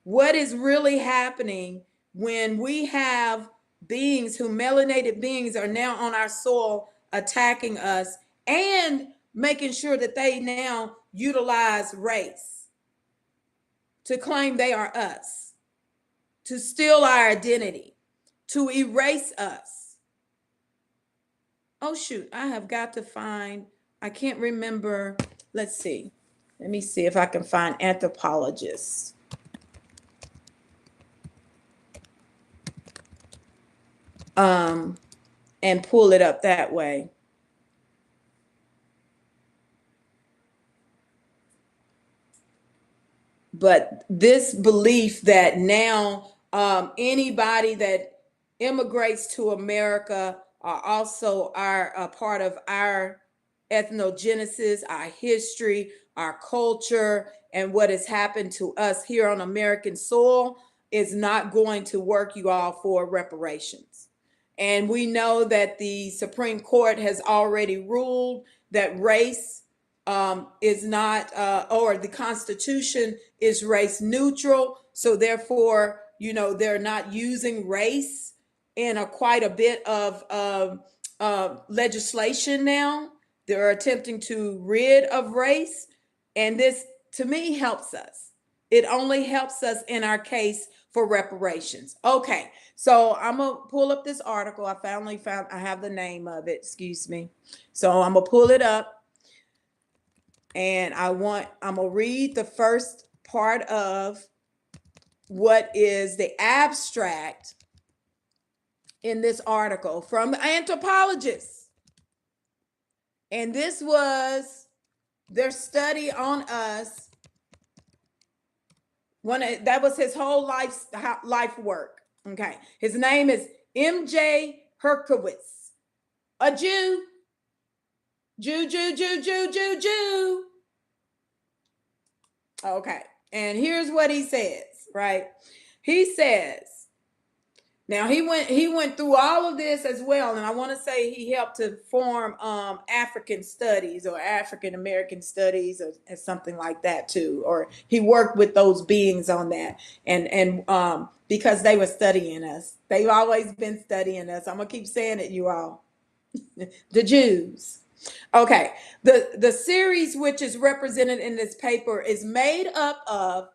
What is really happening when we have beings who melanated beings are now on our soil attacking us and making sure that they now utilize race to claim they are us, to steal our identity, to erase us. Oh, shoot, I have got to find, I can't remember. Let's see. Let me see if I can find anthropologists. And pull it up that way. But this belief that now anybody that immigrates to America are also a part of our ethnogenesis, our history, our culture, and what has happened to us here on American soil is not going to work, you all, for reparations. And we know that the Supreme Court has already ruled that race is not, or the Constitution is race neutral. So therefore, they're not using race in quite a bit of legislation now. They're attempting to rid of race. And this, to me, helps us. It only helps us in our case for reparations. Okay, so I'm going to pull up this article. I have the name of it, excuse me. So I'm going to pull it up. And I'm going to read the first part of what is the abstract in this article from the anthropologists. And this was their study on us. That was his whole life work. Okay. His name is M.J. Herkowitz, a Jew. Jew. Okay. And here's what he says, right? He says, now he went through all of this as well. And I want to say he helped to form African studies or African American studies or something like that too. Or he worked with those beings on that. And because they were studying us. They've always been studying us. I'm going to keep saying it, you all. The Jews. Okay, the series which is represented in this paper is made up of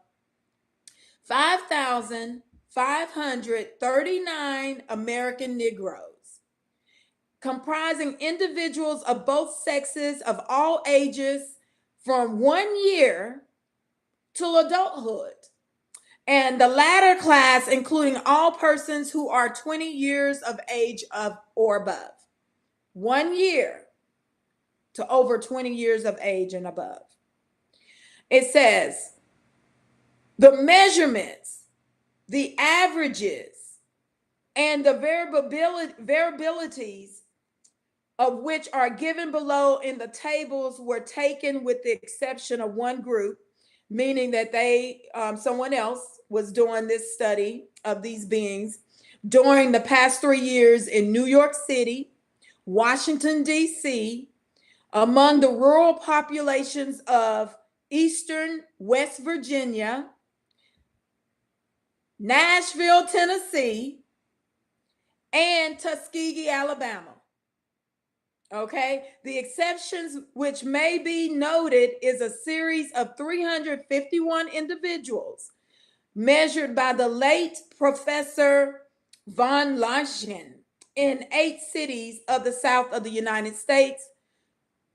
5,539 American Negroes, comprising individuals of both sexes of all ages from 1 year till adulthood. And the latter class, including all persons who are 20 years of age or above. 1 year to over 20 years of age and above. It says, the measurements, the averages, and the variabilities of which are given below in the tables were taken with the exception of one group, meaning that someone else was doing this study of these beings during the past 3 years in New York City, Washington, D.C., among the rural populations of eastern West Virginia, Nashville, Tennessee, and Tuskegee, Alabama. Okay, the exceptions which may be noted is a series of 351 individuals measured by the late Professor von Langen in 8 cities of the South of the United States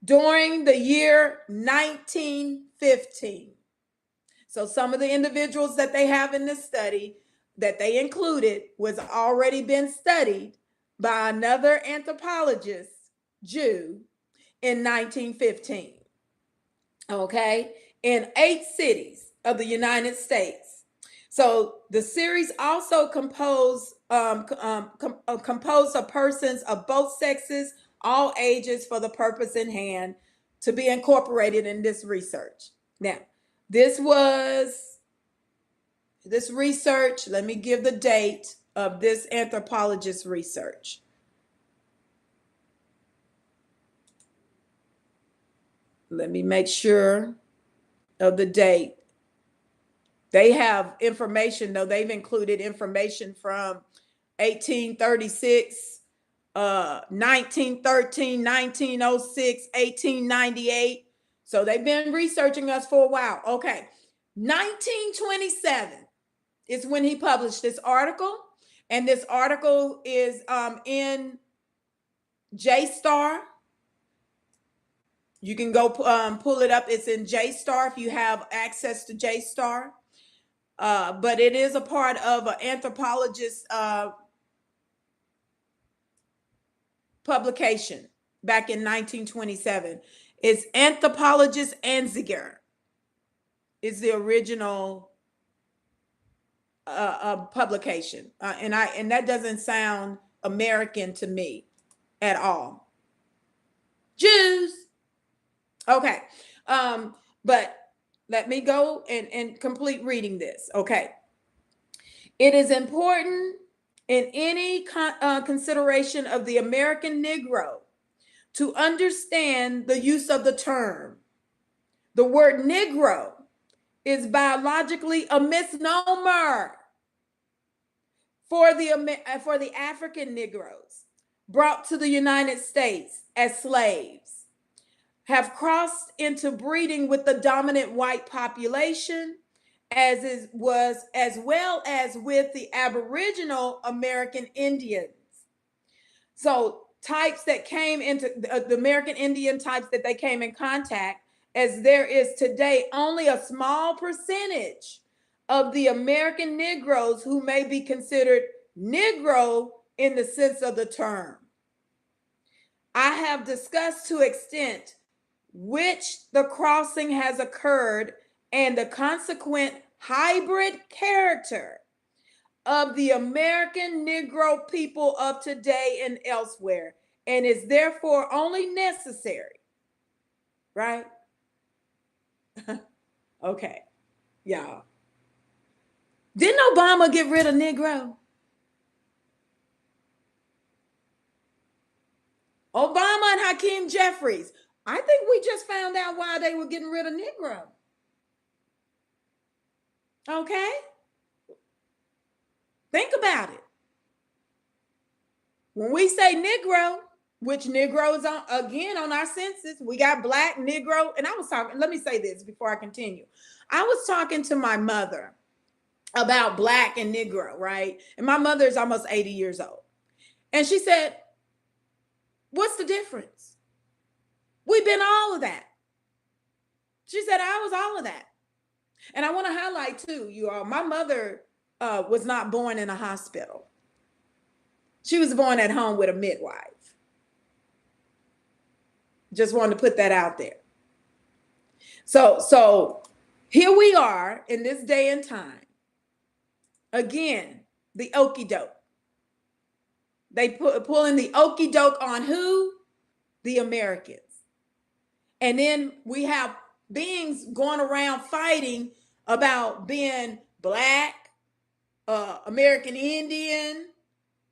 during the year 1915. So some of the individuals that they have in this study that they included was already been studied by another anthropologist, Jew, in 1915. Okay, in 8 cities of the United States. So the series also composed of persons of both sexes, all ages, for the purpose in hand to be incorporated in this research. Now, this research, let me give the date of this anthropologist research. Let me make sure of the date. They have information, though. They've included information from 1836, 1913, 1906, 1898. So they've been researching us for a while. Okay. 1927 is when he published this article. And this article is in JSTOR. You can go pull it up. It's in JSTOR if you have access to JSTOR. But it is a part of an anthropologist publication back in 1927. It's Anthropologist Anziger is the original publication, and that doesn't sound American to me at all. Jews. Okay, but let me go and complete reading this. Okay, it is important in any consideration of the American Negro to understand the use of the term. The word Negro is biologically a misnomer for the African Negroes brought to the United States as slaves, have crossed into breeding with the dominant white population, as well as with the Aboriginal American Indians. So types that came into the American Indian types that they came in contact, as there is today only a small percentage of the American Negroes who may be considered Negro in the sense of the term. I have discussed to extent which the crossing has occurred and the consequent hybrid character of the American Negro people of today and elsewhere, and is therefore only necessary, right? Okay, y'all. Didn't Obama get rid of Negro? Obama and Hakeem Jeffries. I think we just found out why they were getting rid of Negro. Okay? Think about it. When we say Negro, which Negro is on our census, we got Black, Negro, and I was talking, let me say this before I continue. I was talking to my mother about Black and Negro, right? And my mother is almost 80 years old. And she said, what's the difference? We've been all of that. She said, I was all of that. And I want to highlight too, you all, my mother was not born in a hospital. She was born at home with a midwife. Just wanted to put that out there. So here we are in this day and time. Again, the okie doke. They pulling the okie doke on who? The Americans. And then we have beings going around fighting about being Black, American Indian,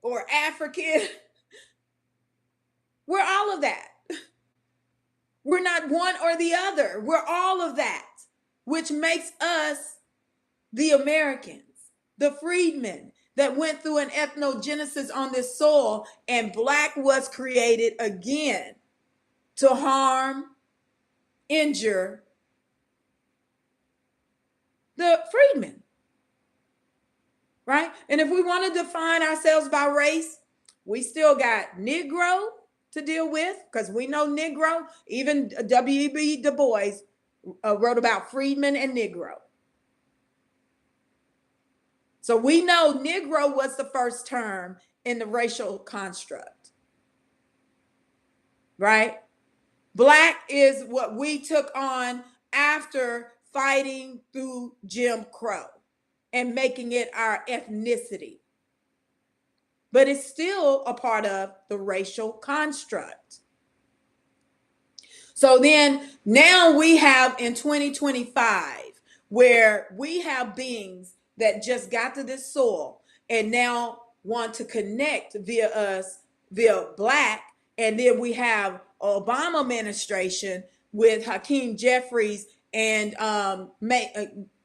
or African. We're all of that. We're not one or the other. We're all of that, which makes us the Americans, the freedmen that went through an ethnogenesis on this soil, and Black was created again to harm, injure the freedmen, right? And if we want to define ourselves by race, we still got Negro to deal with, because we know Negro, even W.E.B. Du Bois wrote about freedmen and Negro. So we know Negro was the first term in the racial construct, right? Black is what we took on after fighting through Jim Crow and making it our ethnicity. But it's still a part of the racial construct. So then now we have in 2025, where we have beings that just got to this soil and now want to connect via us, via Black. And then we have Obama administration with Hakeem Jeffries and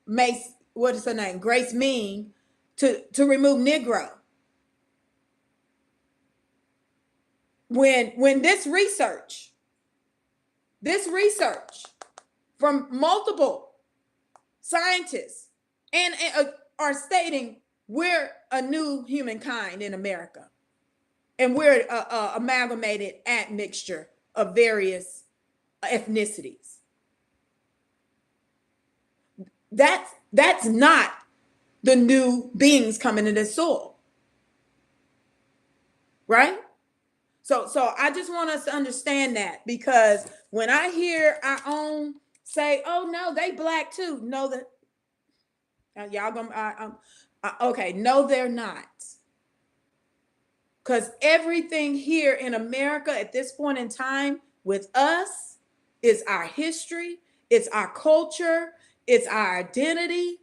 Mace, what is her name? Grace Mean, to remove Negro. When this research from multiple scientists and are stating we're a new humankind in America, and we're amalgamated admixture of various ethnicities. That's not the new beings coming into the soil, right? So I just want us to understand that, because when I hear our own say, "Oh no, they black too," no, that y'all gonna okay, no, they're not, because everything here in America at this point in time with us is our history, it's our culture, it's our identity,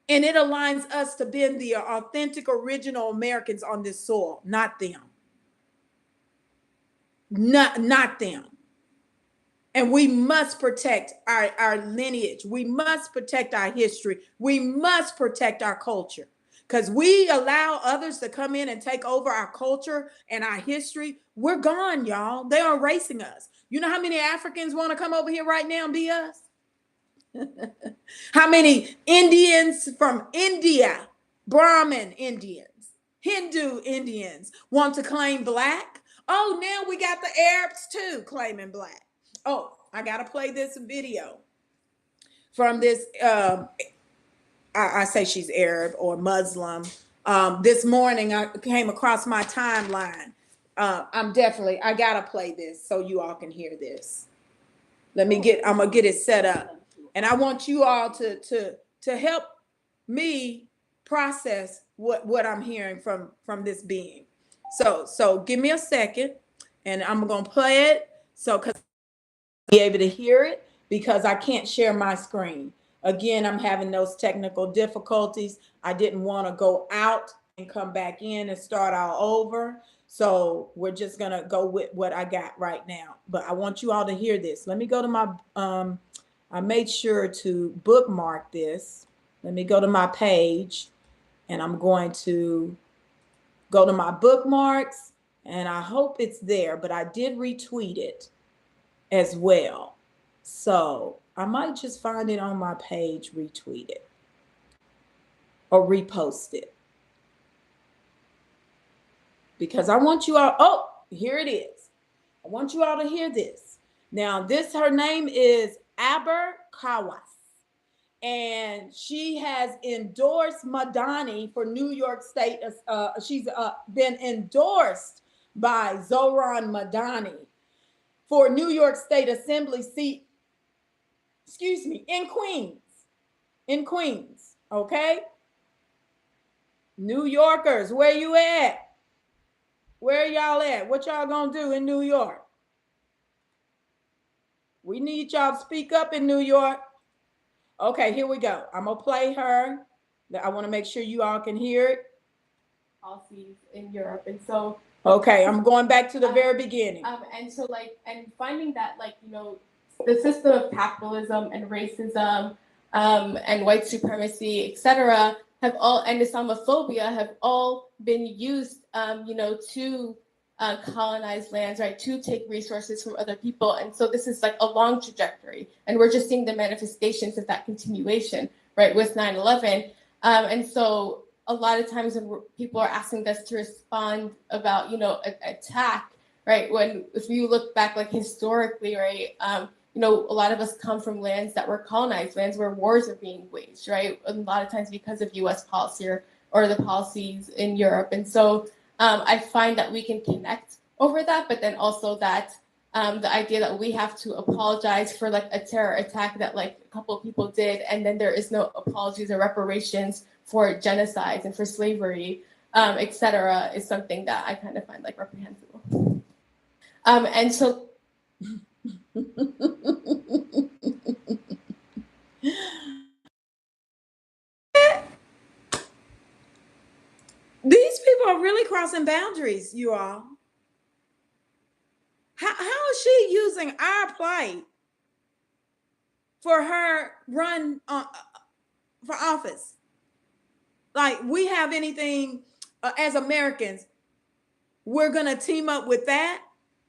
and it aligns us to being the authentic original Americans on this soil, not them. Not them. And we must protect our lineage. We must protect our history. We must protect our culture. Because we allow others to come in and take over our culture and our history, we're gone, y'all. They are erasing us. You know how many Africans want to come over here right now and be us? How many Indians from India, Brahmin Indians, Hindu Indians want to claim black? Oh, now we got the Arabs too claiming black. Oh, I got to play this video from this. I say she's Arab or Muslim. This morning I came across my timeline. I got to play this so you all can hear this. I'm going to get it set up. And I want you all to help me process what I'm hearing from this being. So give me a second, and I'm gonna play it because be able to hear it, because I can't share my screen. Again, I'm having those technical difficulties. I didn't want to go out and come back in and start all over. So we're just gonna go with what I got right now. But I want you all to hear this. Let me go to my I made sure to bookmark this. Let me go to my page, and I'm going to go to my bookmarks, and I hope it's there, but I did retweet it as well. So I might just find it on my page, retweet it or repost it, because I want you all, oh, here it is. I want you all to hear this. Now, her name is Aber Kawas, and she has endorsed Madani for New York State. She's been endorsed by Zohran Madani for New York State Assembly seat, in Queens, okay? New Yorkers, where you at? Where y'all at? What y'all gonna do in New York? We need y'all to speak up in New York. Okay, here we go. I'm gonna play her. I want to make sure you all can hear it. Policies in Europe, and so okay, I'm going back to the very beginning. And so and finding that the system of capitalism and racism, and white supremacy, etc., and Islamophobia have all been used, to colonize lands, right, to take resources from other people. And so this is like a long trajectory, and we're just seeing the manifestations of that continuation, right, with 9/11. And so a lot of times when people are asking us to respond about, attack, right, if you look back historically, right, a lot of us come from lands that were colonized, lands where wars are being waged, right, a lot of times because of U.S. policy or the policies in Europe. And so I find that we can connect over that, but then also that the idea that we have to apologize for a terror attack that a couple of people did, and then there is no apologies or reparations for genocides and for slavery, etc., is something that I kind of find reprehensible. And so these people are really crossing boundaries, you all. How is she using our plight for her run for office. Like we have anything as Americans, we're gonna team up with that.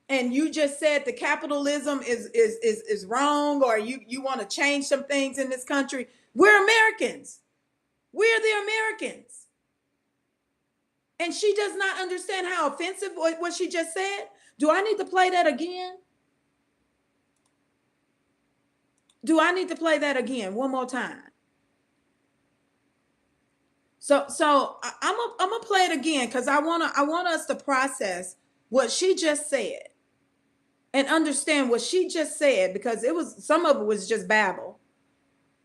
And you just said the capitalism is wrong, or you want to change some things in this country. We're Americans. We're the Americans. And she does not understand how offensive what she just said. Do I need to play that again? Do I need to play that again one more time? So I'm gonna play it again because I want us to process what she just said and understand what she just said, because it was, some of it was just babble.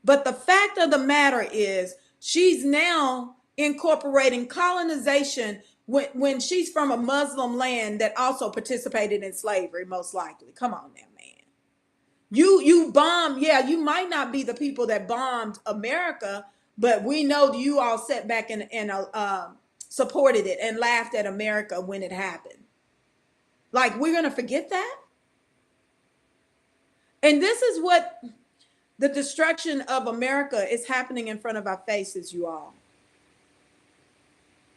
But the fact of the matter is she's now incorporating colonization when she's from a Muslim land that also participated in slavery, most likely. Come on now, man. You bomb, yeah, you might not be the people that bombed America, but we know you all sat back and supported it and laughed at America when it happened. Like, we're gonna forget that? And this is what the destruction of America is happening in front of our faces, you all.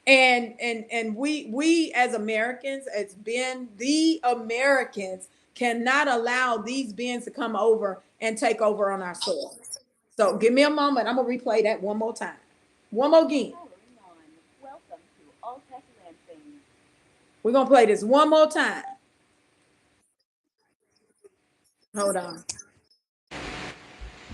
And we as Americans, as being the Americans, cannot allow these beings to come over and take over on our soil. So give me a moment. I'm gonna replay that one more time. One more again. We're gonna play this one more time. Hold on.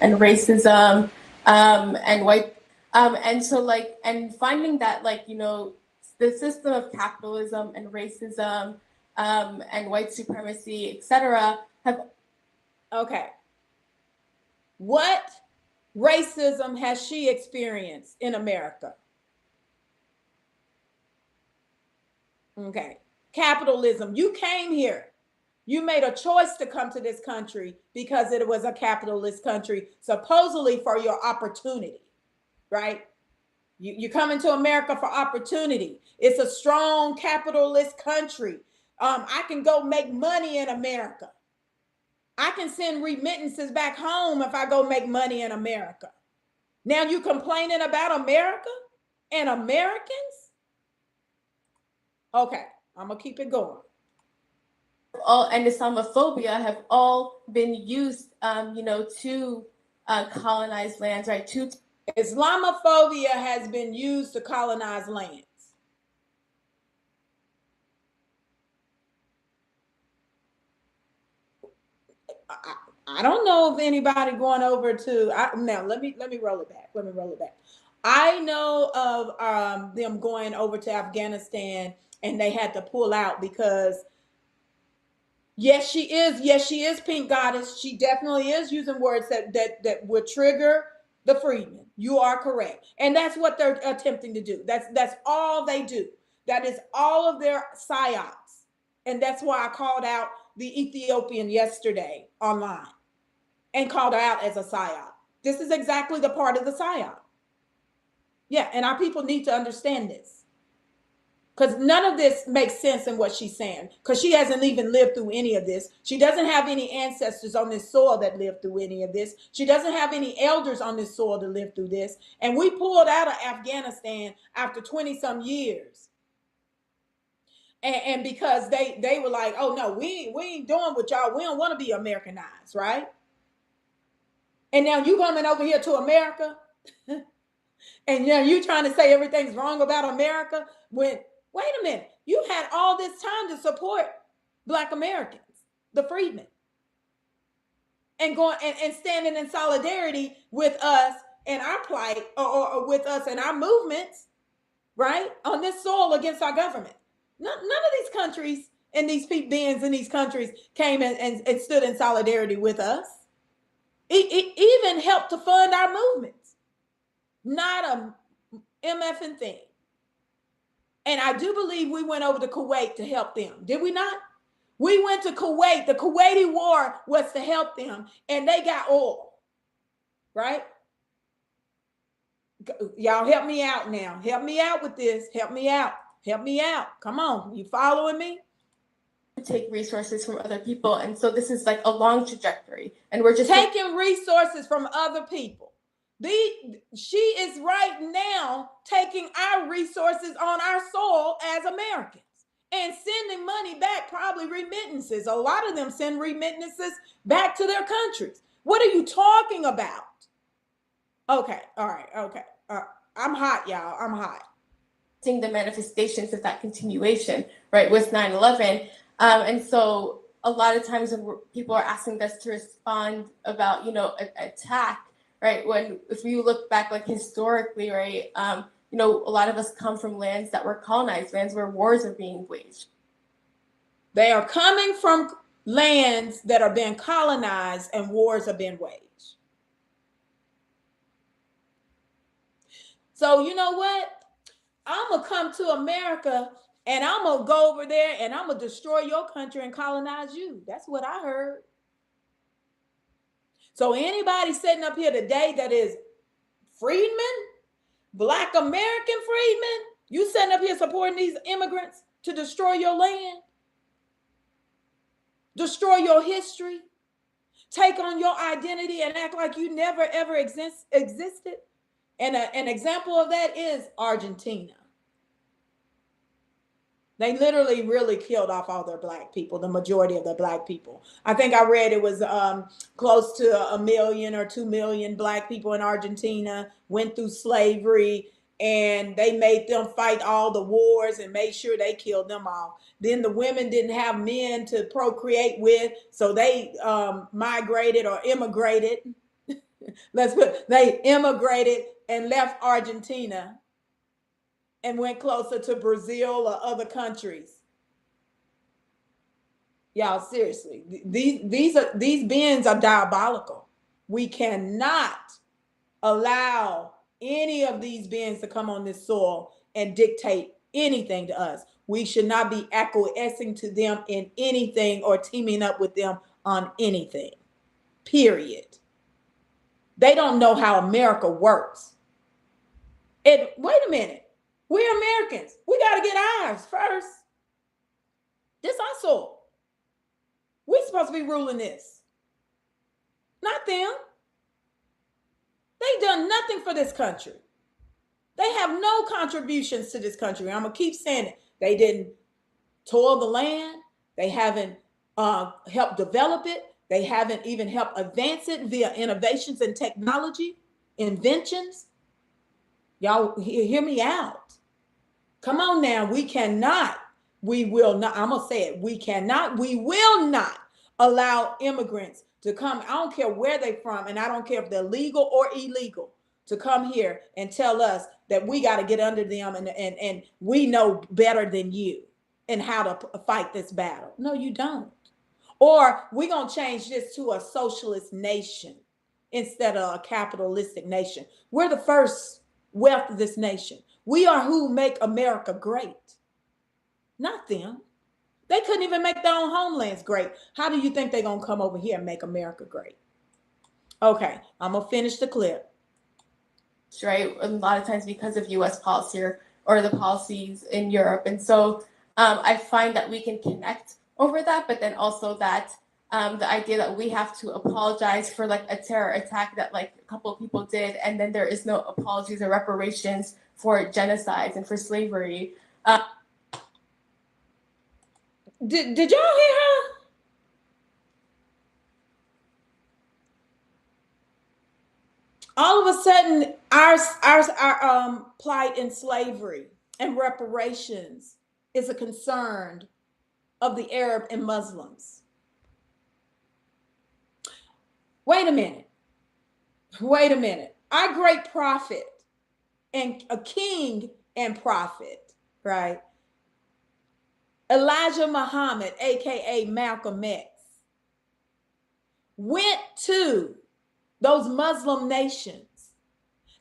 And racism, and white, and so like, and finding that, like, you know, the system of capitalism and racism, and white supremacy, etc., have. Okay. What racism has she experienced in America? Okay. Capitalism. You came here. You made a choice to come to this country because it was a capitalist country, supposedly for your opportunity, right? You come into America for opportunity. It's a strong capitalist country. I can go make money in America. I can send remittances back home if I go make money in America. Now you complaining about America and Americans? Okay, I'm gonna keep it going. All, and Islamophobia have all been used, you know, to colonize lands, right? To Islamophobia has been used to colonize lands. I don't know if anybody going over to now. Let me roll it back. Let me roll it back. I know of them going over to Afghanistan and they had to pull out because yes, she is. Yes, she is Pink Goddess. She definitely is using words that would trigger the freedmen. You are correct, and that's what they're attempting to do. That's all they do. That is all of their psyops, and that's why I called out the Ethiopian yesterday online and called her out as a psyop. This is exactly the part of the psyop. Yeah, and our people need to understand this. Because none of this makes sense in what she's saying. Because she hasn't even lived through any of this. She doesn't have any ancestors on this soil that lived through any of this. She doesn't have any elders on this soil to live through this. And we pulled out of Afghanistan after 20 some years. And because they were like, oh no, we ain't doing with y'all. We don't want to be Americanized, right? And now you coming over here to America, and now you trying to say everything's wrong about America when, wait a minute, you had all this time to support Black Americans, the freedmen, and going and standing in solidarity with us and our plight, or with us and our movements, right, on this soil against our government. None of these countries and these beings in these countries came and stood in solidarity with us. It even helped to fund our movements. Not a MFing thing. And I do believe we went over to Kuwait to help them. Did we not? We went to Kuwait. The Kuwaiti war was to help them, and they got oil, right? Y'all help me out now. Help me out with this. Help me out. Help me out. Come on. You following me? take resources from other people. And so this is like a long trajectory. And we're just taking resources from other people. She is right now taking our resources on our soil as Americans and sending money back, probably remittances. A lot of them send remittances back to their countries. What are you talking about? Okay, all right, okay. I'm hot, y'all. I'm hot. seeing the manifestations of that continuation, right, with 9/11. And so a lot of times when people are asking us to respond about, attack, right, if you look back, like, historically, right, a lot of us come from lands that were colonized, lands where wars are being waged. They are coming from lands that are being colonized and wars are being waged. So you know what? I'm going to come to America and I'm going to go over there and I'm going to destroy your country and colonize you. That's what I heard. So anybody sitting up here today that is freedmen, Black American freedmen, you sitting up here supporting these immigrants to destroy your land, destroy your history, take on your identity and act like you never ever existed. And an example of that is Argentina. They literally really killed off all their Black people, the majority of the Black people. I think I read it was close to 1 million or 2 million Black people in Argentina went through slavery, and they made them fight all the wars and made sure they killed them all. Then the women didn't have men to procreate with, so they migrated or immigrated. They immigrated and left Argentina and went closer to Brazil or other countries. Y'all, seriously, these beings are diabolical. We cannot allow any of these beings to come on this soil and dictate anything to us. We should not be acquiescing to them in anything or teaming up with them on anything. Period. They don't know how America works. And wait a minute. We're Americans. We got to get ours first. This our soul. We're supposed to be ruling this, not them. They done nothing for this country. They have no contributions to this country. I'm going to keep saying it. They didn't toil the land. They haven't helped develop it. They haven't even helped advance it via innovations and technology, inventions. Y'all hear me out. Come on now. We will not, I'm going to say it. We will not allow immigrants to come. I don't care where they're from, and I don't care if they're legal or illegal, to come here and tell us that we got to get under them and we know better than you and how to fight this battle. No, you don't. Or we're going to change this to a socialist nation instead of a capitalistic nation. We're the first wealth of this nation. We are who make America great, not them. They couldn't even make their own homelands great. How do you think they're going to come over here and make America great? Okay, I'm going to finish the clip. Right, a lot of times because of U.S. policy or the policies in Europe. And so I find that we can connect over that, but then also that the idea that we have to apologize for like a terror attack that like a couple of people did, and then there is no apologies or reparations for genocides and for slavery. Did y'all hear her? All of a sudden, our plight in slavery and reparations is a concern of the Arab and Muslims. Wait a minute. Our great prophet and a king and prophet, right? Elijah Muhammad, aka Malcolm X, went to those Muslim nations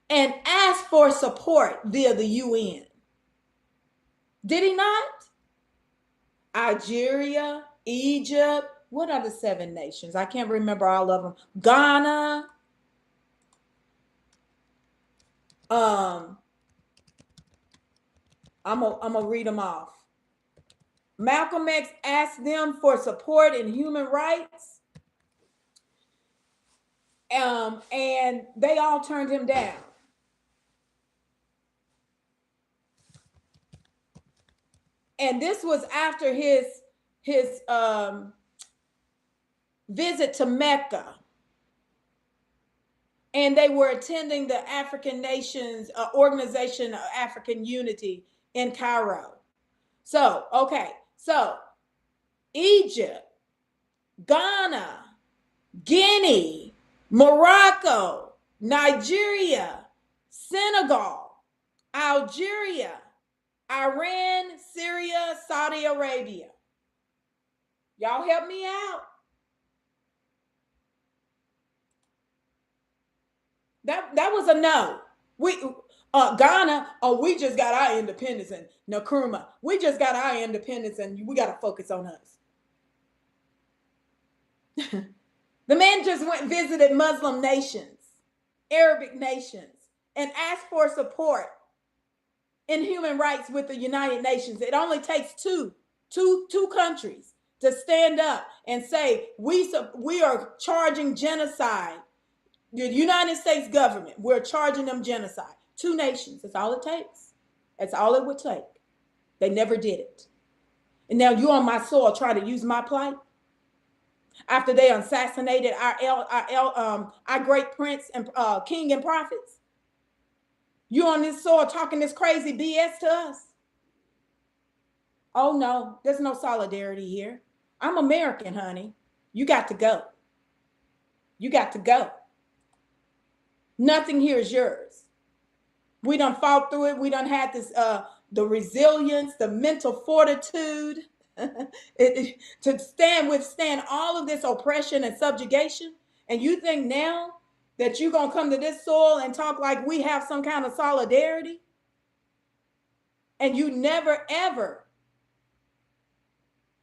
and asked for support via the UN. Did he not? Algeria, Egypt, what are the 7 nations? I can't remember all of them. Ghana. I'm gonna read them off. Malcolm X asked them for support in human rights, and they all turned him down. And this was after his visit to Mecca, and they were attending the African Nations Organization of African Unity in Cairo. So, okay, so Egypt, Ghana, Guinea, Morocco, Nigeria, Senegal, Algeria, Iran, Syria, Saudi Arabia. Y'all help me out. That was a no. We Ghana, oh, we just got our independence, and Nkrumah, we just got our independence, and we got to focus on us. The man just went and visited Muslim nations, Arabic nations, and asked for support in human rights with the United Nations. It only takes two countries to stand up and say, we are charging genocide. The United States government, we're charging them genocide. Two nations, that's all it takes. That's all it would take. They never did it. And now you're on my soil trying to use my plight? After they assassinated our great prince and king and prophets? You on this soil talking this crazy BS to us? Oh no, there's no solidarity here. I'm American, honey. You got to go. You got to go. Nothing here is yours. We done fought through it. We done had this, the resilience, the mental fortitude to withstand all of this oppression and subjugation. And you think now that you're going to come to this soil and talk like we have some kind of solidarity? And you never, ever,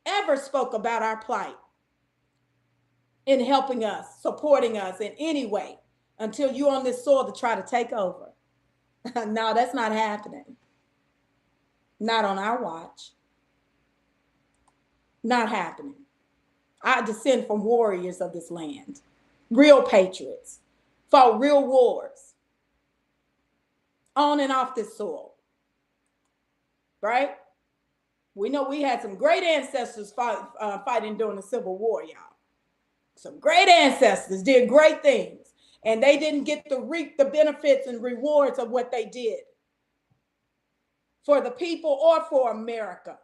ever spoke about our plight in helping us, supporting us in any way until you're on this soil to try to take over. No, that's not happening. Not on our watch. Not happening. I descend from warriors of this land, real patriots, fought real wars on and off this soil, right? We know we had some great ancestors fighting during the Civil War, y'all. Some great ancestors did great things, and they didn't get to reap the benefits and rewards of what they did for the people or for America.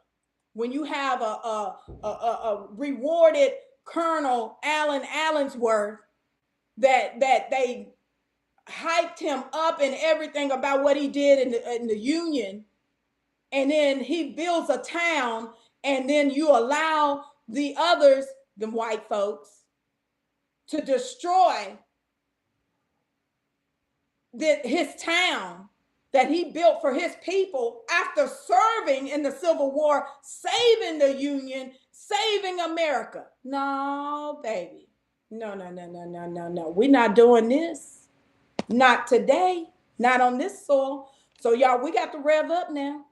When you have a rewarded Colonel Allen Allensworth that they hyped him up and everything about what he did in the Union, and then he builds a town, and then you allow the others, the white folks, to destroy his town that he built for his people after serving in the Civil War, saving the Union, saving America. No, baby. No. We're not doing this. Not today. Not on this soil. So y'all, we got to rev up now.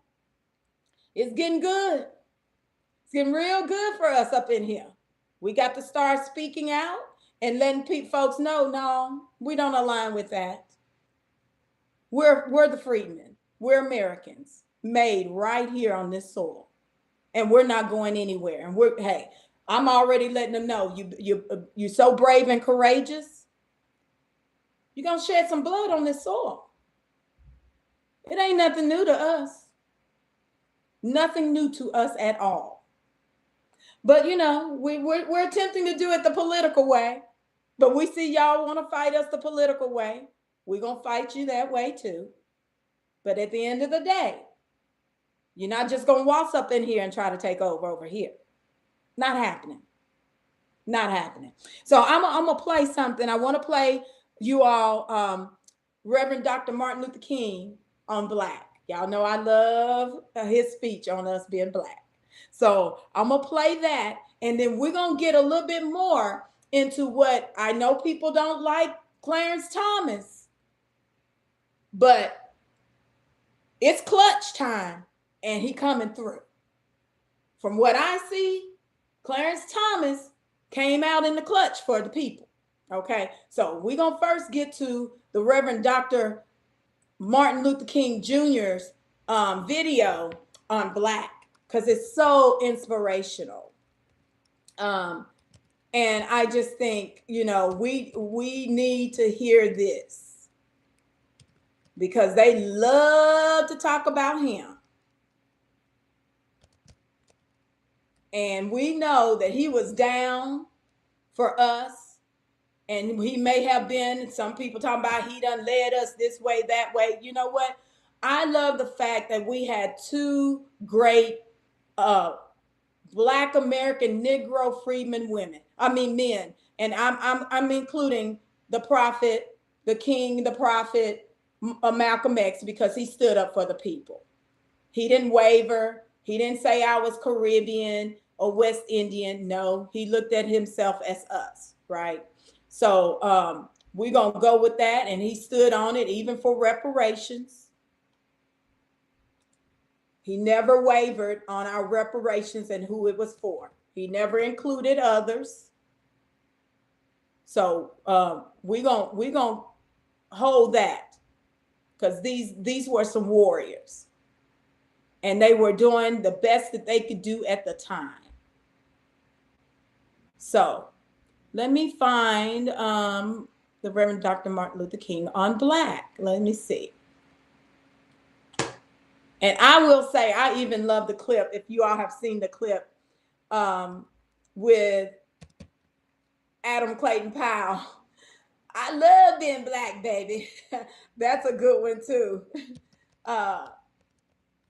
It's getting good. It's getting real good for us up in here. We got to start speaking out and letting folks know, no, we don't align with that. We're the freedmen. We're Americans made right here on this soil, and we're not going anywhere. And hey, I'm already letting them know you're so brave and courageous. You're gonna shed some blood on this soil. It ain't nothing new to us. Nothing new to us at all. But you know, we're attempting to do it the political way. But we see y'all want to fight us the political way. We're going to fight you that way too. But at the end of the day, you're not just going to waltz up in here and try to take over here. Not happening. Not happening. So I'm going to play something. I want to play you all Reverend Dr. Martin Luther King on Black. Y'all know I love his speech on us being Black. So I'm going to play that, and then we're going to get a little bit more into what I know people don't like Clarence Thomas. But it's clutch time, and he coming through. from what I see, Clarence Thomas came out in the clutch for the people. Okay, so we're going to first get to the Reverend Dr. Martin Luther King Jr.'s video on Black, because it's so inspirational. And I just think, we need to hear this, because they love to talk about him. And we know that he was down for us. And he may have been, some people talking about he done led us this way, that way. You know what? I love the fact that we had two great Black American Negro freedmen men. And I'm including the prophet, the king, the prophet, Malcolm X, because he stood up for the people. He didn't waver. He didn't say I was Caribbean or West Indian. No, he looked at himself as us, right? So we're going to go with that. And he stood on it, even for reparations. He never wavered on our reparations and who it was for. He never included others. So we're gonna hold that, because these were some warriors. And they were doing the best that they could do at the time. So let me find the Reverend Dr. Martin Luther King on Black. Let me see. And I will say, I even love the clip, if you all have seen the clip with Adam Clayton Powell. I love being Black, baby. That's a good one too.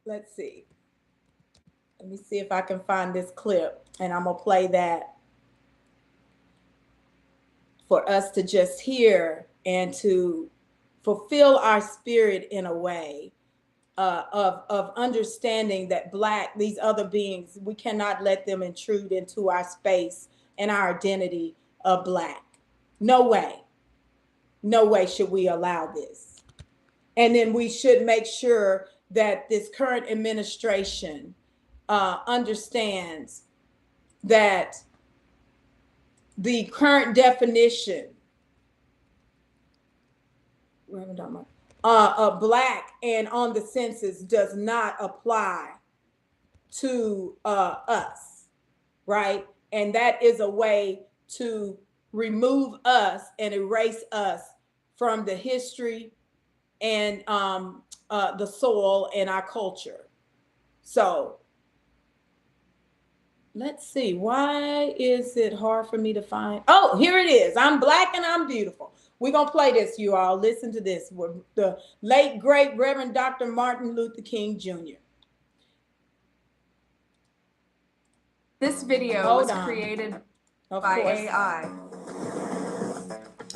Let's see. Let me see if I can find this clip, and I'm going to play that for us to just hear and to fulfill our spirit in a way of understanding that Black, these other beings, we cannot let them intrude into our space and our identity of Black. No way. No way should we allow this. And then we should make sure that this current administration understands that the current definition of Black and on the census does not apply to us, right? And that is a way to remove us and erase us from the history and the soil and our culture. So let's see, why is it hard for me to find? Oh, here it is. I'm Black and I'm beautiful. We're going to play this, you all. Listen to this. The late, great Reverend Dr. Martin Luther King Jr. This video was created by AI.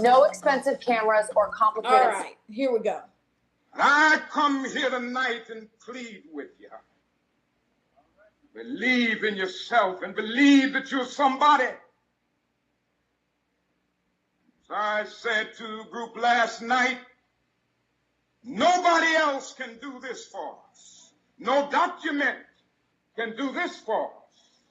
No expensive cameras or complicated. All right, here we go. I come here tonight and plead with you. Believe in yourself and believe that you're somebody. As I said to the group last night, nobody else can do this for us. No document can do this for us.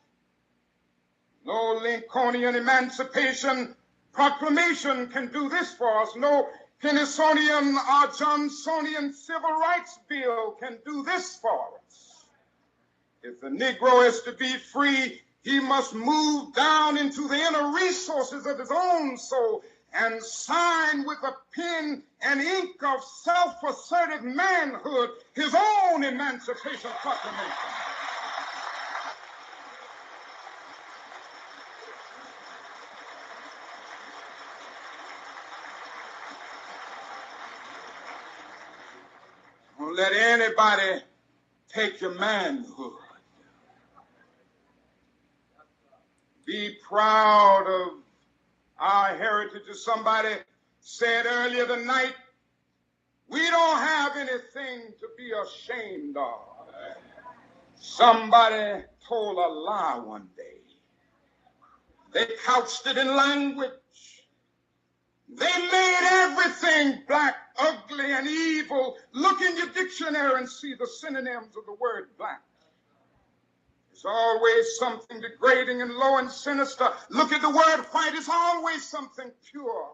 No Lincolnian Emancipation Proclamation can do this for us. No Kennisonian or Johnsonian Civil Rights Bill can do this for us. If the Negro is to be free, he must move down into the inner resources of his own soul and sign with a pen and ink of self-assertive manhood his own Emancipation Proclamation. Don't let anybody take your manhood. Be proud of our heritage. As somebody said earlier tonight, we don't have anything to be ashamed of. Somebody told a lie one day. They couched it in language. They made everything black, ugly, and evil. Look in your dictionary and see the synonyms of the word black. It's always something degrading and low and sinister. Look at the word white. It's always something pure,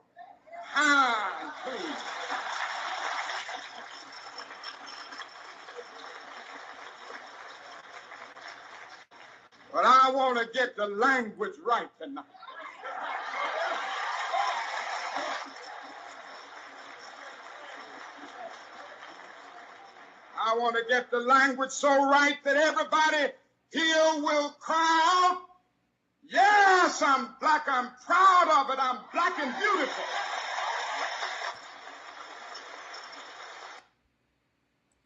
high, and clean. But I want to get the language right tonight. I want to get the language so right that everybody here will cry out, yes, I'm black, I'm proud of it, I'm black and beautiful.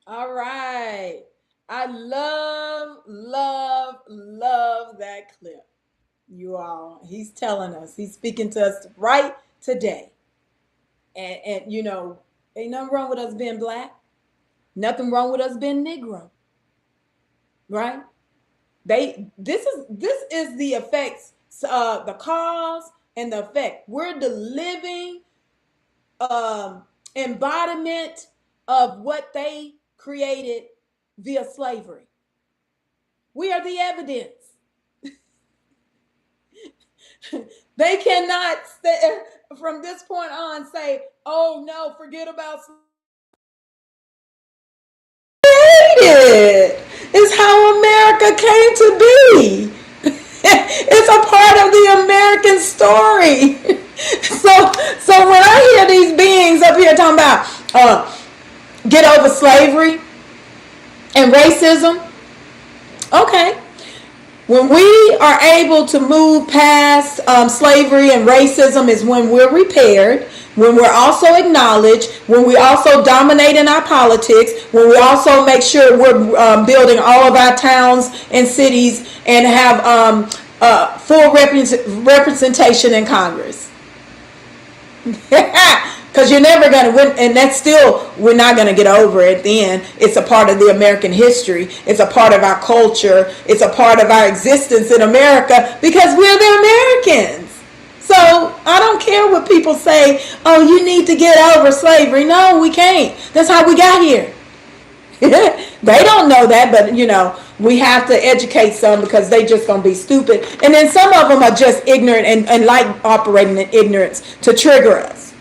All right. I love that clip. You all, he's telling us, he's speaking to us right today. And you know, ain't nothing wrong with us being black. Nothing wrong with us being Negro. Right? This is the effects, the cause and the effect. We're the living embodiment of what they created via slavery. We are the evidence. They cannot from this point on say, oh no, forget about slavery. It's how America came to be. It's a part of the American story. So when I hear these beings up here talking about get over slavery and racism, okay. When we are able to move past slavery and racism is when we're repaired, when we're also acknowledged, when we also dominate in our politics, when we also make sure we're building all of our towns and cities and have full representation in Congress. Because you're never going to win, and that's still, we're not going to get over it then. It's a part of the American history. It's a part of our culture. It's a part of our existence in America because we're the Americans. So I don't care what people say, oh, you need to get over slavery. No, we can't. That's how we got here. They don't know that, but you know, we have to educate some because they just gonna be stupid. And then some of them are just ignorant and like operating in ignorance to trigger us.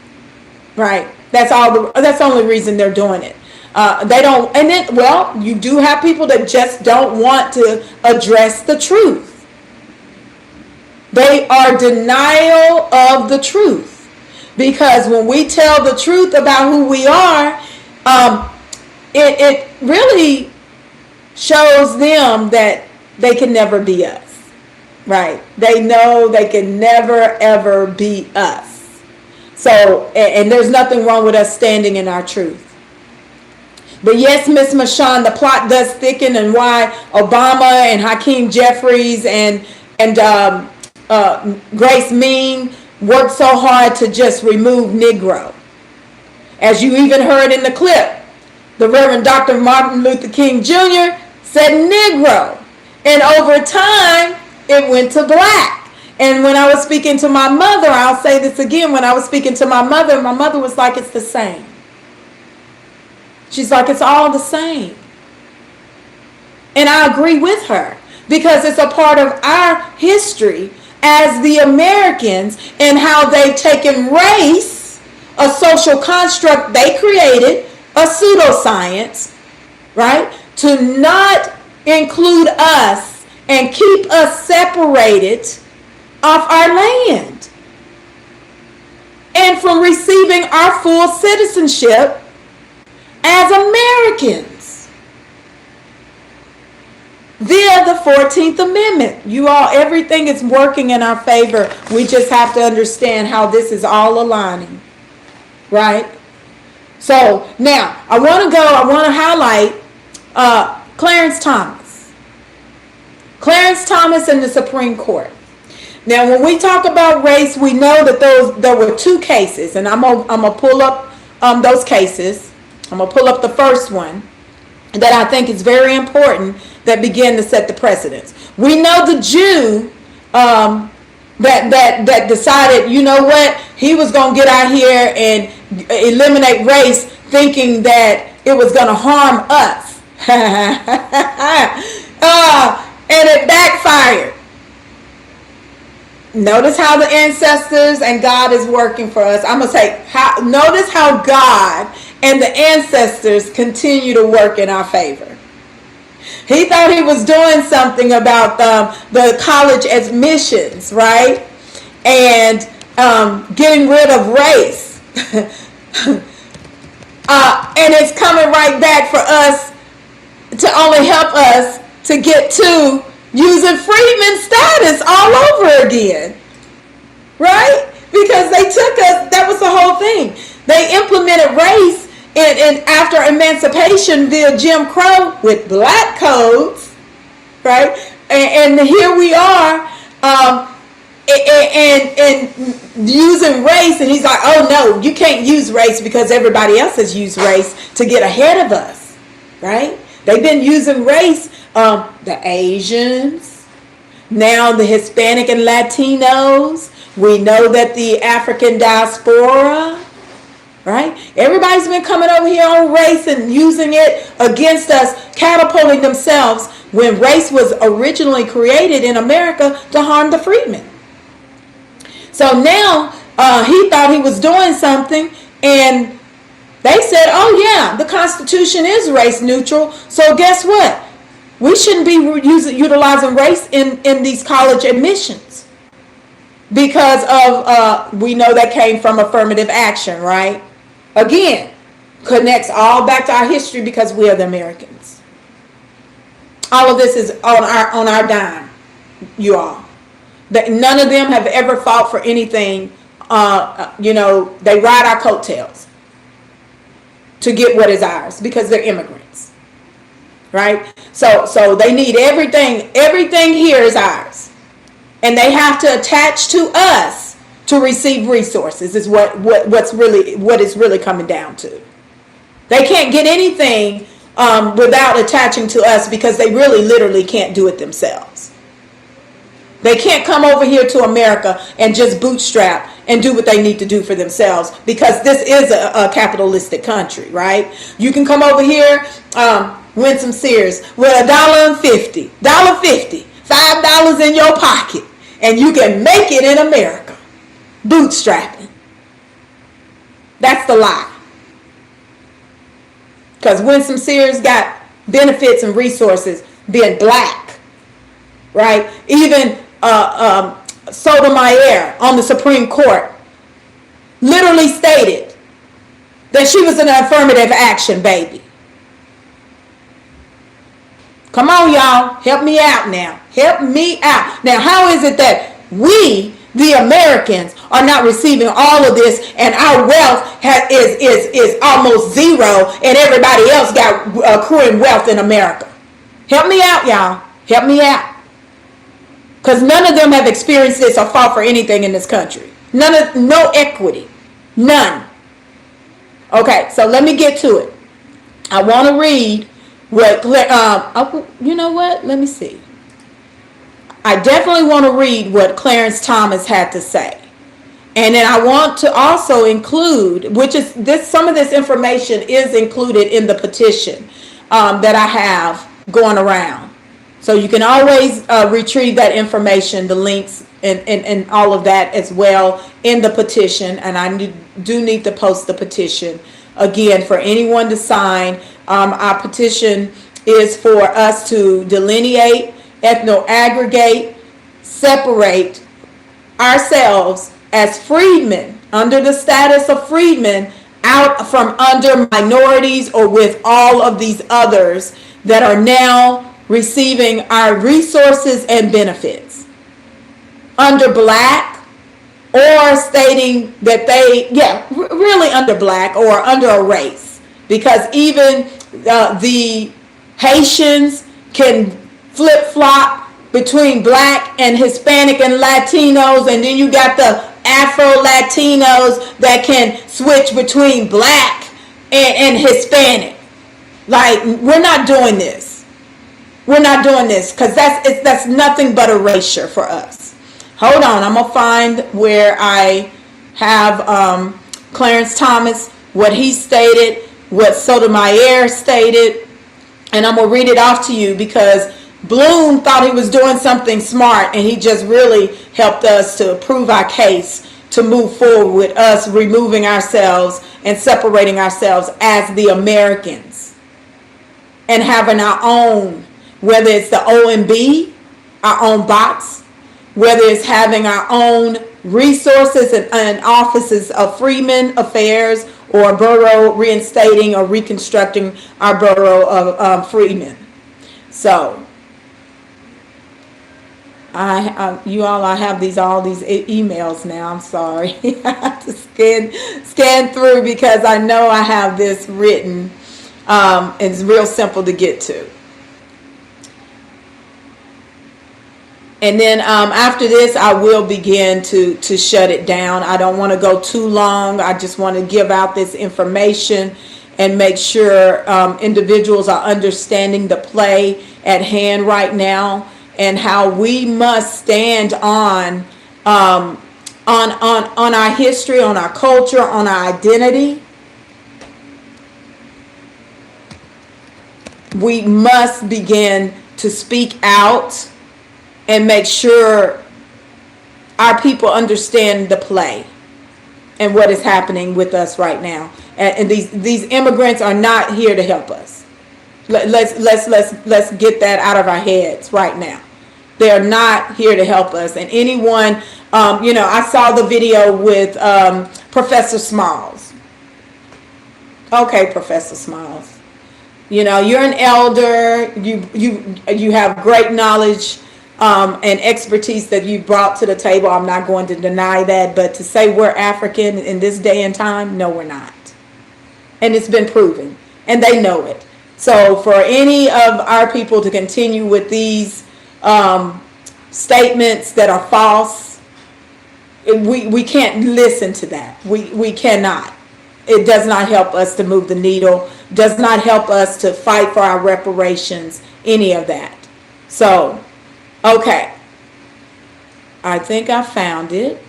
Right? That's the only reason they're doing it. They don't, and then, well, you do have people that just don't want to address the truth. They are denial of the truth. Because when we tell the truth about who we are, it really shows them that they can never be us. Right? They know they can never, ever be us. So, and there's nothing wrong with us standing in our truth. But yes, Miss Mashawn, the plot does thicken, and why Obama and Hakeem Jeffries and Grace Mean worked so hard to just remove Negro. As you even heard in the clip, the Reverend Dr. Martin Luther King Jr. said Negro. And over time, it went to black. And when I was speaking to my mother, I'll say this again, when I was speaking to my mother was like, it's the same. She's like, it's all the same. And I agree with her because it's a part of our history as the Americans and how they've taken race, a social construct they created, a pseudoscience, right, to not include us and keep us separated off our land and from receiving our full citizenship as Americans via the 14th Amendment. You all, everything is working in our favor. We just have to understand how this is all aligning, right? So now I want to highlight Clarence Thomas. Clarence Thomas in the Supreme Court. Now, when we talk about race, we know that there were two cases, and I'm gonna pull up those cases. I'm gonna pull up the first one that I think is very important that began to set the precedence. We know the Jew that decided, you know what, he was gonna get out here and eliminate race, thinking that it was gonna harm us. And it backfired. Notice how the ancestors and God is working for us. I'm going to say, notice how God and the ancestors continue to work in our favor. He thought he was doing something about the college admissions, right? And getting rid of race. And it's coming right back for us to only help us to get to using freedmen status all over again, right? Because they took us, that was the whole thing. They implemented race in after emancipation via Jim Crow with black codes, right? And here we are, and using race, and he's like, oh no, you can't use race because everybody else has used race to get ahead of us, right? They've been using race, the Asians, now the Hispanic and Latinos. We know that the African diaspora, right? Everybody's been coming over here on race and using it against us, catapulting themselves when race was originally created in America to harm the freedmen. So now he thought he was doing something, and they said, oh yeah, the Constitution is race neutral, so guess what? We shouldn't be utilizing race in these college admissions because of, we know that came from affirmative action, right? Again, connects all back to our history because we are the Americans. All of this is on our dime, you all. None of them have ever fought for anything. They ride our coattails to get what is ours because they're immigrants, right? So they need everything. Everything here is ours, and they have to attach to us to receive resources. Is what is really coming down to. They can't get anything without attaching to us because they really literally can't do it themselves. They can't come over here to America and just bootstrap and do what they need to do for themselves because this is a capitalistic country, right? You can come over here, win some Sears with $1.50, $5 in your pocket, and you can make it in America. Bootstrapping. That's the lie. Because Winsome Sears got benefits and resources being black, right? Even Sotomayor on the Supreme Court literally stated that she was an affirmative action baby. Come on, y'all. Help me out now. Help me out. Now, how is it that we, the Americans, are not receiving all of this and our wealth is almost zero and everybody else got accruing wealth in America? Help me out, y'all. Help me out. Because none of them have experienced this or fought for anything in this country. No equity. None. Okay, so let me get to it. I want to read what, you know what? Let me see. I definitely want to read what Clarence Thomas had to say. And then I want to also include, which is this, some of this information is included in the petition that I have going around. So you can always retrieve that information, the links and all of that as well in the petition. And I do need to post the petition again for anyone to sign. Our petition is for us to delineate, ethno-aggregate, separate ourselves as freedmen under the status of freedmen out from under minorities or with all of these others that are now receiving our resources and benefits under black, or stating that they, really under black or under a race, because even the Haitians can flip-flop between black and Hispanic and Latinos, and then you got the Afro-Latinos that can switch between black and Hispanic. Like, we're not doing this. We're not doing this because that's nothing but erasure for us. Hold on, I'm gonna find where I have Clarence Thomas, what he stated, what Sotomayor stated, and I'm gonna read it off to you because Bloom thought he was doing something smart, and he just really helped us to prove our case to move forward with us removing ourselves and separating ourselves as the Americans and having our own, whether it's the OMB, our own bots, whether it's having our own resources and offices of Freedmen Affairs or borough reinstating or reconstructing our borough of Freedmen. So I have all these emails now. I'm sorry. I have to scan through because I know I have this written. It's real simple to get to. And then after this, I will begin to shut it down. I don't want to go too long. I just want to give out this information and make sure individuals are understanding the play at hand right now and how we must stand on our history, on our culture, on our identity. We must begin to speak out and make sure our people understand the play and what is happening with us right now. And these immigrants are not here to help us. Let's get that out of our heads right now. They're not here to help us. And anyone, I saw the video with Professor Smalls. Okay, Professor Smalls. You're an elder. You have great knowledge and expertise that you brought to the table. I'm not going to deny that. But to say we're African in this day and time, no, we're not. And it's been proven. And they know it. So for any of our people to continue with these statements that are false, we can't listen to that. We cannot. It does not help us to move the needle, does not help us to fight for our reparations, any of that. So, okay. I think I found it.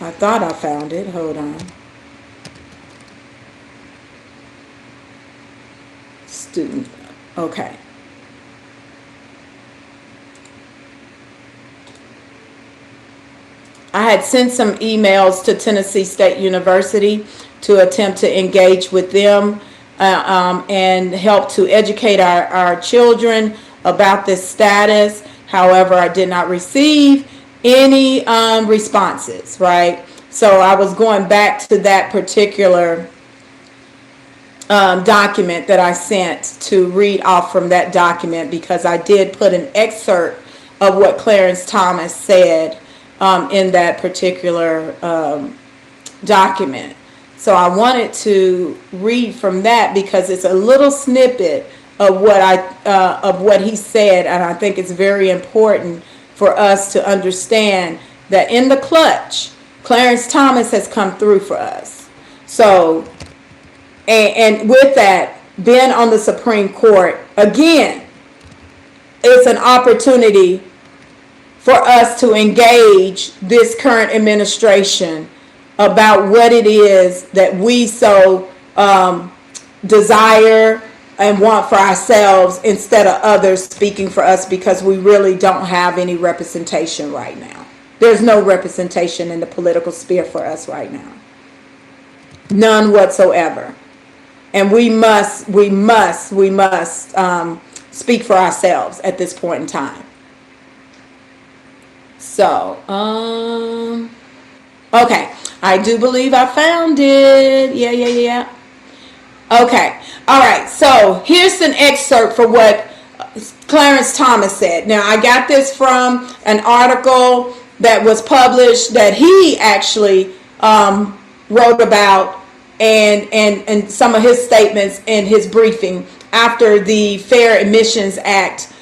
I thought I found it. Hold on. Student. Okay. I had sent some emails to Tennessee State University to attempt to engage with them and help to educate our children about this status. However, I did not receive any responses, right? So I was going back to that particular document that I sent to read off from that document because I did put an excerpt of what Clarence Thomas said in that particular document. So I wanted to read from that because it's a little snippet of what he said, and I think it's very important for us to understand that in the clutch, Clarence Thomas has come through for us. So, and with that, being on the Supreme Court, again, it's an opportunity for us to engage this current administration about what it is that we so desire and want for ourselves instead of others speaking for us, because we really don't have any representation right now. There's no representation in the political sphere for us right now. None whatsoever. And we must speak for ourselves at this point in time. So, okay. I do believe I found it. Yeah. Okay. All right. So here's an excerpt for what Clarence Thomas said. Now, I got this from an article that was published that he actually wrote about and some of his statements in his briefing after the Fair Admissions Act,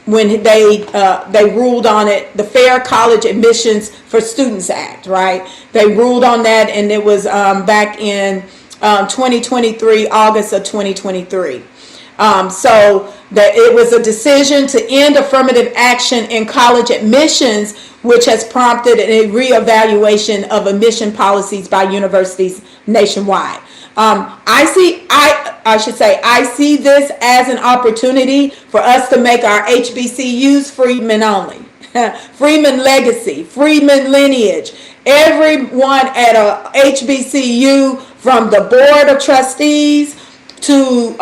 when they ruled on it, the Fair College Admissions for Students Act, right? They ruled on that, and it was back in 2023, August of 2023. So that it was a decision to end affirmative action in college admissions, which has prompted a reevaluation of admission policies by universities nationwide. I see this as an opportunity for us to make our HBCUs Freedmen only. Freedmen legacy, Freedmen lineage. Everyone at a HBCU, from the board of trustees to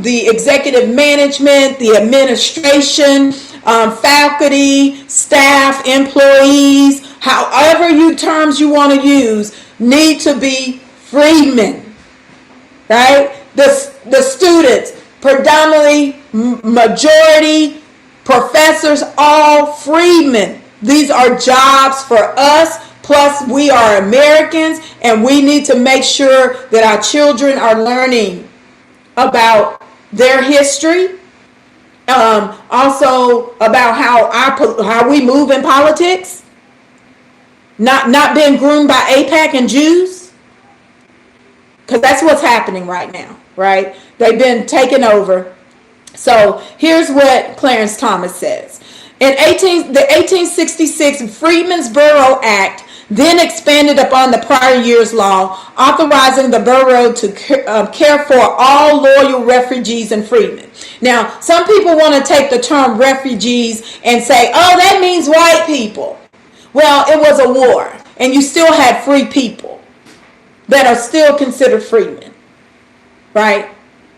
the executive management, the administration, faculty, staff, employees, however terms you want to use, need to be freedmen, right? The students, predominantly majority professors, all freedmen. These are jobs for us. Plus, we are Americans, and we need to make sure that our children are learning about their history, also about how we move in politics, not being groomed by AIPAC and Jews, because that's what's happening right now, right? They've been taken over. So here's what Clarence Thomas says. The 1866 Freedmen's Bureau Act then expanded upon the prior year's law, authorizing the Bureau to care for all loyal refugees and freedmen. Now, some people want to take the term refugees and say, oh, that means white people. Well, it was a war, and you still had free people that are still considered freedmen, right?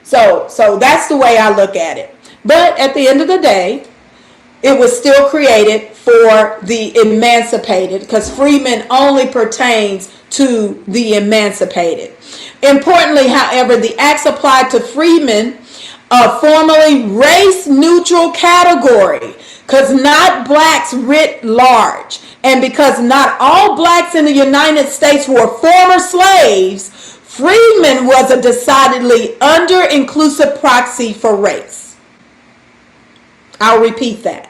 So that's the way I look at it. But at the end of the day, it was still created for the emancipated, because freedmen only pertains to the emancipated. Importantly, however, the acts applied to freedmen are formally race-neutral category, because not blacks writ large, and because not all blacks in the United States were former slaves, freedmen was a decidedly under-inclusive proxy for race. I'll repeat that.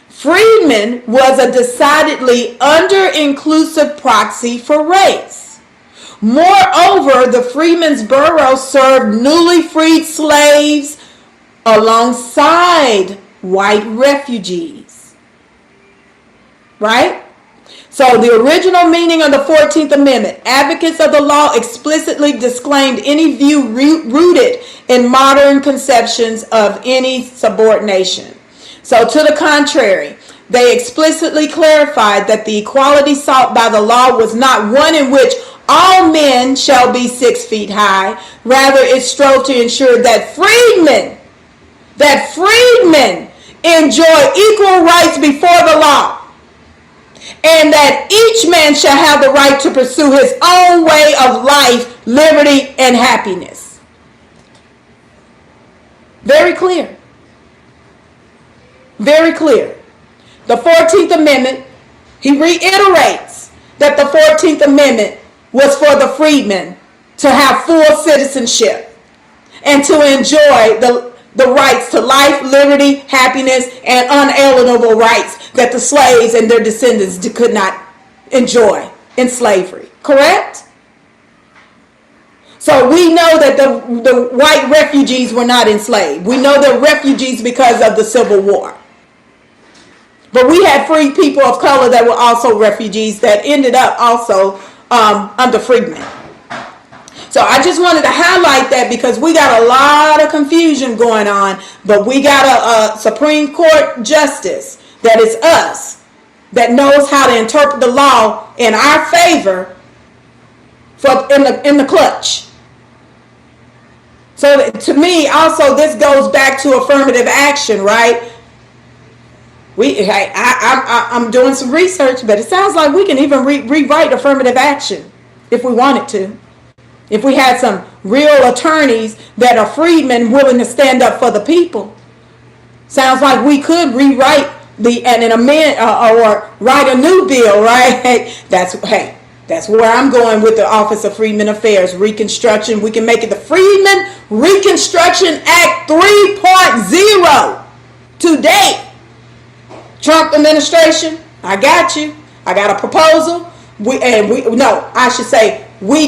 Freedmen was a decidedly under-inclusive proxy for race. Moreover, the Freedmen's Bureau served newly freed slaves alongside white refugees. Right? So the original meaning of the 14th Amendment, advocates of the law explicitly disclaimed any view rooted in modern conceptions of any subordination. So to the contrary, they explicitly clarified that the equality sought by the law was not one in which all men shall be 6 feet high. Rather, it strove to ensure that freedmen enjoy equal rights before the law, and that each man shall have the right to pursue his own way of life, liberty, and happiness. Very clear. Very clear. The 14th Amendment, he reiterates that the 14th Amendment was for the freedmen to have full citizenship and to enjoy the rights to life, liberty, happiness, and unalienable rights that the slaves and their descendants could not enjoy in slavery. Correct? So we know that the white refugees were not enslaved. We know they're refugees because of the Civil War. But we had free people of color that were also refugees that ended up also under freedmen. So I just wanted to highlight that, because we got a lot of confusion going on, but we got a Supreme Court justice that is us, that knows how to interpret the law in our favor in the clutch. So to me, also, this goes back to affirmative action, right? I'm doing some research, but it sounds like we can even rewrite affirmative action if we wanted to. If we had some real attorneys that are freedmen willing to stand up for the people. Sounds like we could rewrite and amend or write a new bill, right? That's where I'm going with the Office of Freedmen Affairs. Reconstruction. We can make it the Freedmen Reconstruction Act 3.0 today. Trump administration, I got you. I got a proposal. We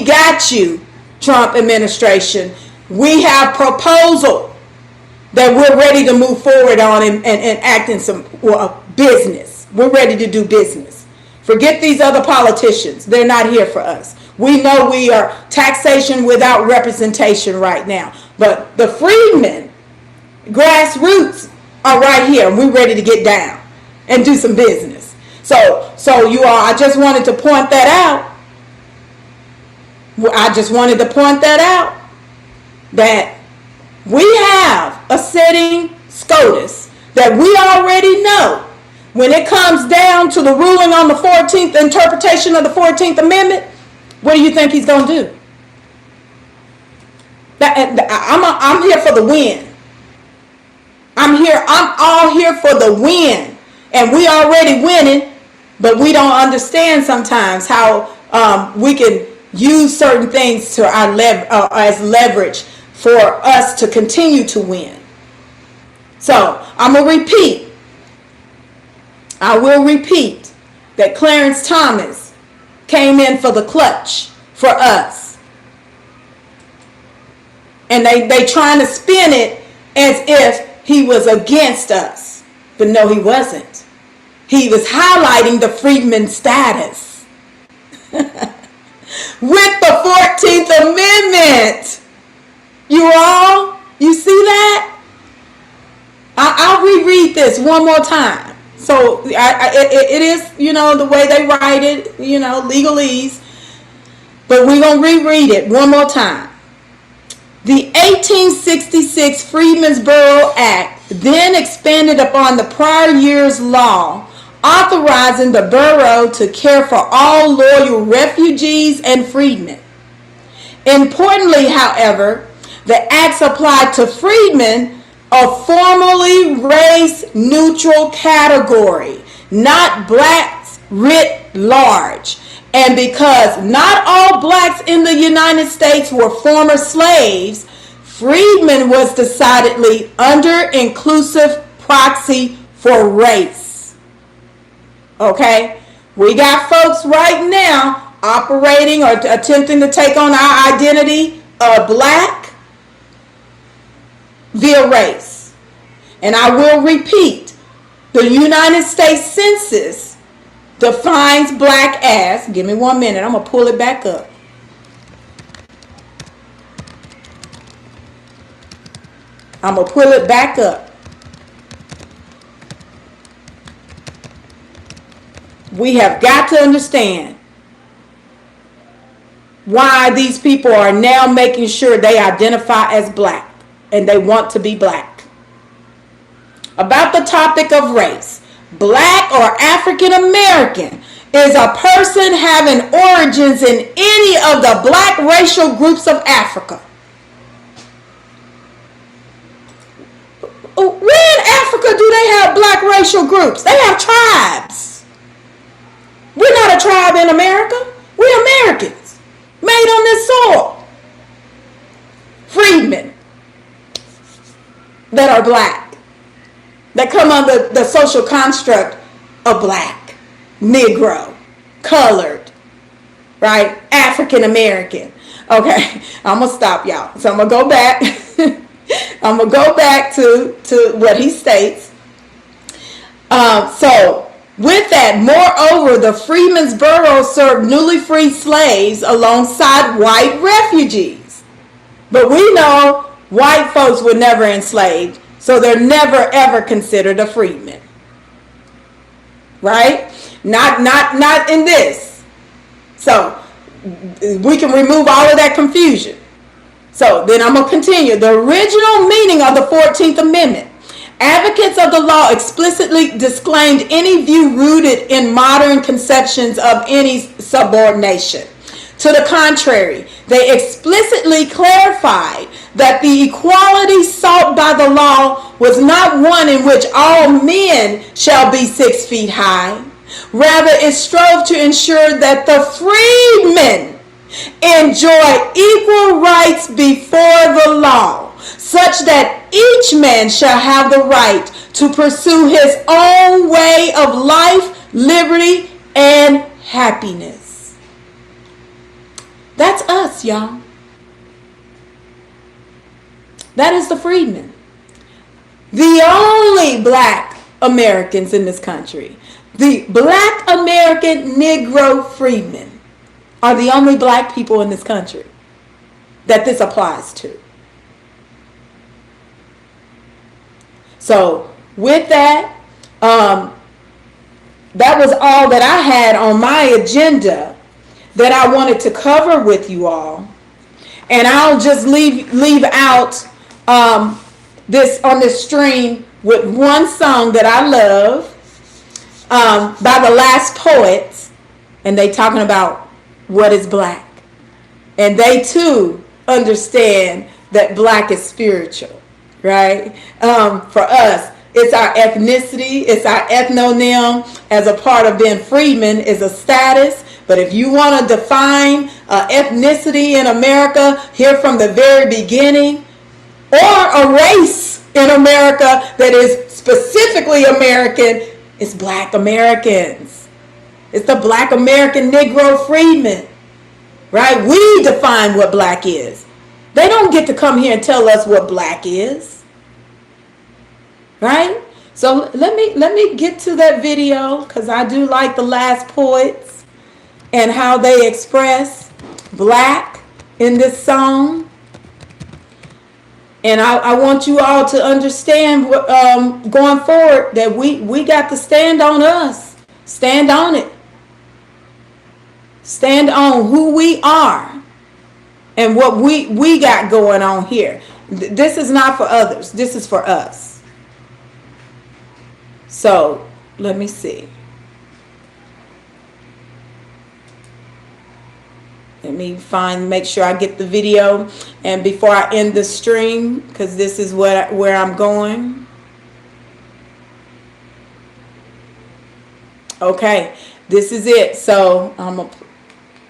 got you, Trump administration. We have proposal that we're ready to move forward on and act in some business. We're ready to do business. Forget these other politicians. They're not here for us. We know we are taxation without representation right now. But the freedmen, grassroots, are right here, and we're ready to get down and do some business. So you all, I just wanted to point that out. That we have a sitting SCOTUS that we already know when it comes down to the ruling on the 14th interpretation of the 14th Amendment. What do you think he's going to do? I'm here for the win. I'm all here for the win. And we already winning, but we don't understand sometimes how we can use certain things to our as leverage for us to continue to win. So I'm going to repeat. I will repeat that Clarence Thomas came in for the clutch for us. And they trying to spin it as if he was against us. But no, he wasn't. He was highlighting the freedman status. With the 14th Amendment. You all, you see that? I'll reread this one more time. So it is, the way they write it, legalese. But we're going to reread it one more time. The 1866 Freedmen's Bureau Act then expanded upon the prior year's law, authorizing the Bureau to care for all loyal refugees and freedmen. Importantly, however, the acts applied to freedmen a formally race-neutral category, not blacks writ large. And because not all blacks in the United States were former slaves, freedmen was decidedly under-inclusive proxy for race. Okay? We got folks right now operating or attempting to take on our identity of black via race. And I will repeat, the United States Census defines black as, give me 1 minute, I'm going to pull it back up. I'm going to pull it back up. We have got to understand why these people are now making sure they identify as black and they want to be black. About the topic of race, black or African American is a person having origins in any of the black racial groups of Africa. Where in Africa do they have black racial groups? They have tribes. We're not a tribe in America. We're Americans, made on this soil. Freedmen that are black, that come under the social construct of black, Negro, colored, right? African American. Okay, I'm going to stop y'all. So I'm going to go back. I'm going to go back to what he states. So with that, moreover, the Freedmen's Bureau served newly freed slaves alongside white refugees. But we know white folks were never enslaved, so they're never ever considered a freedman. Right? Not in this. So we can remove all of that confusion. So then I'm going to continue. The original meaning of the 14th Amendment. Advocates of the law explicitly disclaimed any view rooted in modern conceptions of any subordination. To the contrary, they explicitly clarified that the equality sought by the law was not one in which all men shall be 6 feet high. Rather, it strove to ensure that the freedmen enjoy equal rights before the law, such that each man shall have the right to pursue his own way of life, liberty, and happiness. That's us, y'all. That is the freedmen. The only black Americans in this country, the black American Negro freedmen, are the only black people in this country that this applies to. So with that, that was all that I had on my agenda that I wanted to cover with you all. And I'll just leave out this on this stream with one song that I love by the Last Poets, and they talking about what is black. And they too understand that black is spiritual, right? For us, it's our ethnicity, it's our ethnonym as a part of being freedmen is a status. But if you want to define ethnicity in America here from the very beginning, or a race in America that is specifically American, it's black Americans. It's the black American Negro freedmen, right? We define what black is. They don't get to come here and tell us what black is, right? So let me get to that video, because I do like the Last Poets and how they express black in this song. And I want you all to understand going forward that we got to stand on us. Stand on it. Stand on who we are and what we got going on here. This is not for others. This is for us. So let me see. Let me make sure I get the video, and before I end the stream, because this is where I'm going. Okay, this is it. So I'm gonna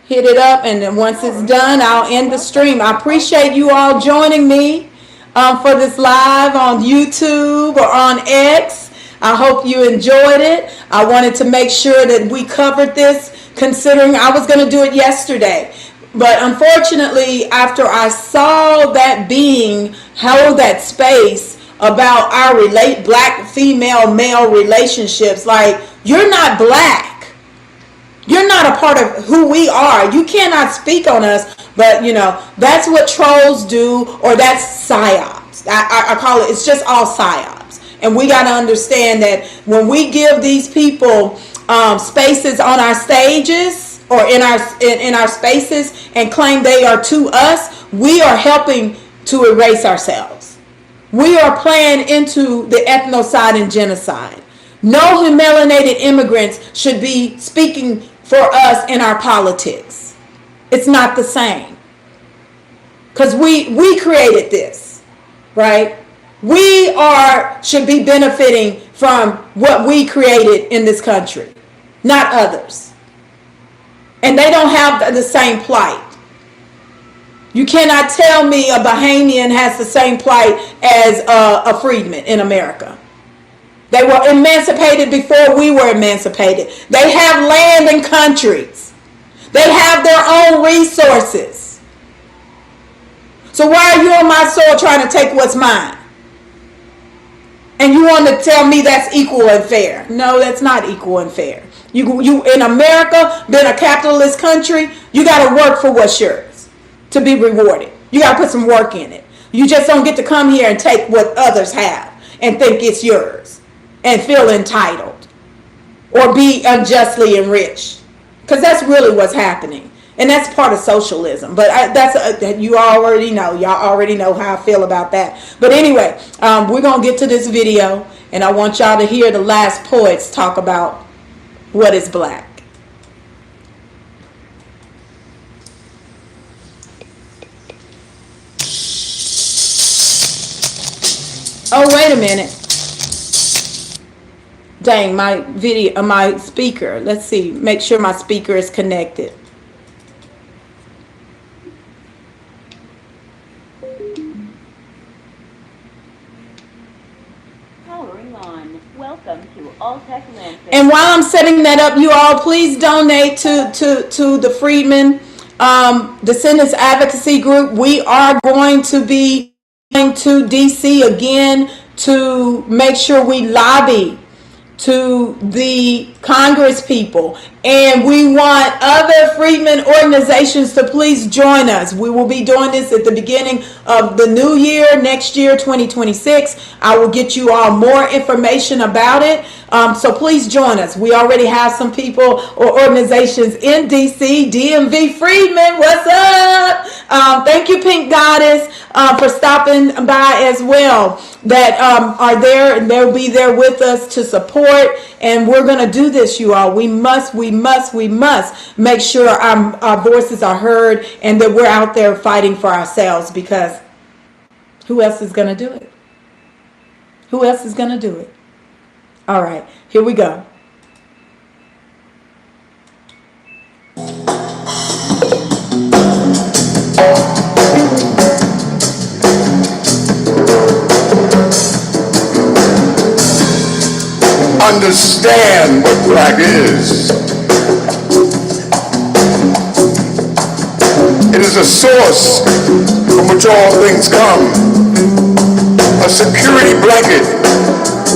hit it up, and then once it's done, I'll end the stream. I appreciate you all joining me for this live on YouTube or on X. I hope you enjoyed it. I wanted to make sure that we covered this, considering I was going to do it yesterday. But unfortunately, after I saw that being held that space about our black female male relationships, like, you're not black. You're not a part of who we are. You cannot speak on us. But, that's what trolls do, or that's psyops. I call it, it's just all psyops. And we got to understand that when we give these people spaces on our stages or in our spaces and claim they are to us, we are helping to erase ourselves. We are playing into the ethnocide and genocide. No melanated immigrants should be speaking for us in our politics. It's not the same. Because we created this, right? We should be benefiting from what we created in this country, not others. And they don't have the same plight. You cannot tell me a Bahamian has the same plight as a freedman in America. They were emancipated before we were emancipated. They have land and countries. They have their own resources. So why are you on my soil trying to take what's mine? And you want to tell me that's equal and fair? No, that's not equal and fair. You in America, being a capitalist country, you got to work for what's yours to be rewarded. You got to put some work in it. You just don't get to come here and take what others have and think it's yours and feel entitled or be unjustly enriched, because that's really what's happening. And that's part of socialism. But you already know. Y'all already know how I feel about that. But anyway, we're going to get to this video. And I want y'all to hear the Last Poets talk about what is black. Oh, wait a minute. Dang, my speaker. Let's see. Make sure my speaker is connected. Welcome to All Tech Land. And while I'm setting that up, you all please donate to the Freedmen Descendants Advocacy Group. We are going to be going to DC again to make sure we lobby to the Congress people, and we want other freedmen organizations to please join us. We will be doing this at the beginning of the new year, next year, 2026. I will get you all more information about it. So please join us. We already have some people or organizations in DC, DMV Freedmen. What's up? Thank you, Pink Goddess, for stopping by as well, that are there, and they'll be there with us to support. And we're going to do this, you all. We must make sure our voices are heard, and that we're out there fighting for ourselves, because who else is going to do it? Who else is going to do it? All right, here we go. Understand what black is. It is a source from which all things come, a security blanket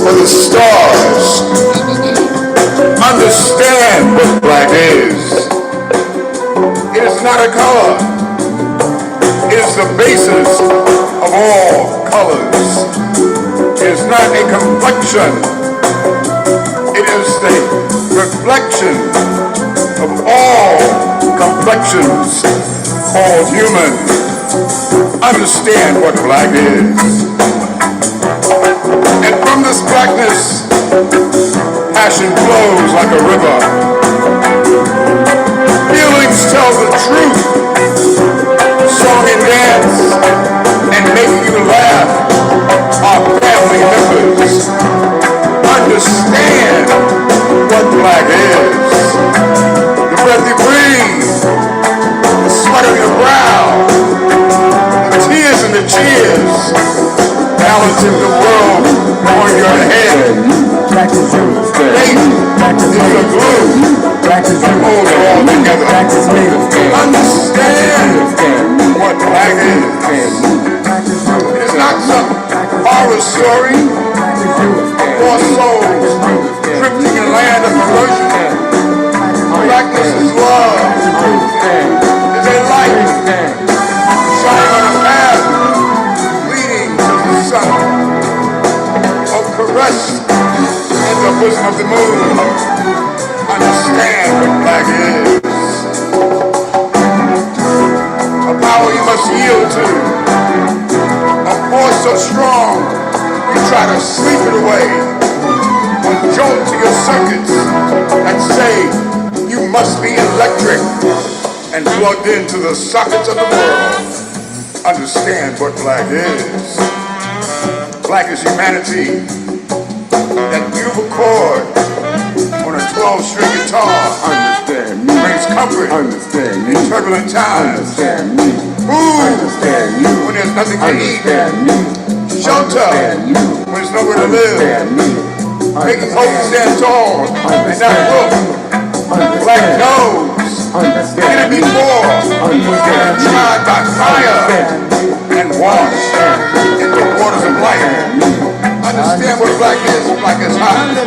for the stars. Understand what black is. It is not a color. It is the basis of all colors. It is not a complexion. It is the reflection of all complexions, all human. Understand what black is. And from this blackness, passion flows like a river. Feelings tell the truth. Song and dance and making you laugh are family members. Understand what black is. The breath you breathe, the sweat on your brow, the tears and the cheers, balancing the world on your head. Black is you. Faith is the glue that holds it all together. Understand what black is. It is not some horror story. For souls drifting in a land of perversion. Blackness is love. Is a light shining on a path leading to the sun. Oh, caressed in the bosom of the moon. Understand what black is. A power you must yield to. A force so strong you try to sleep it away, or jolt to your circuits and say you must be electric and plugged into the sockets of the world. Understand what black is. Black is humanity. That beautiful chord on a 12-string guitar. Understand me. Brings comfort. Understand me. In turbulent times. Understand me. Food. Understand you. When there's nothing to eat. Understand me. Shelter when there's nowhere to live. Making hope stand tall and not look. Black knows it can be more. Tried by fire and washed in the waters of life. Understand what black is. Black is hot.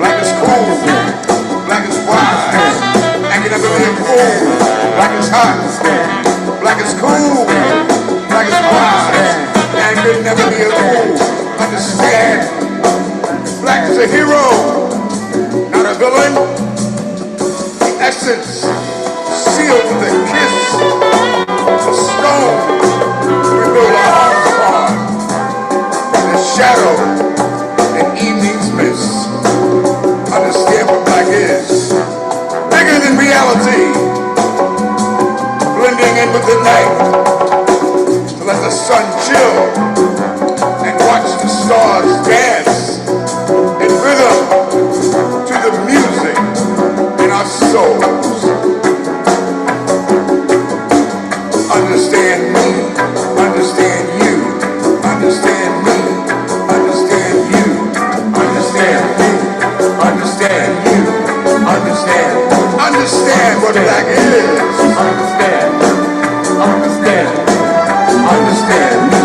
Black is cool. Black is wise. And can never be a fool. Black is hot. Black is cool. Black is wise. And could never be a fool. Understand. Black is a hero, not a villain. The essence sealed with a kiss. A stone we build our arms upon. The shadow and evening's mist. Understand what black is. Bigger than reality. Blending in with the night. Let the sun chill and watch the stars dance in rhythm to the music in our souls. Understand me, understand you, understand me, understand you, understand me, understand you, understand what black is. Understand. Understand me.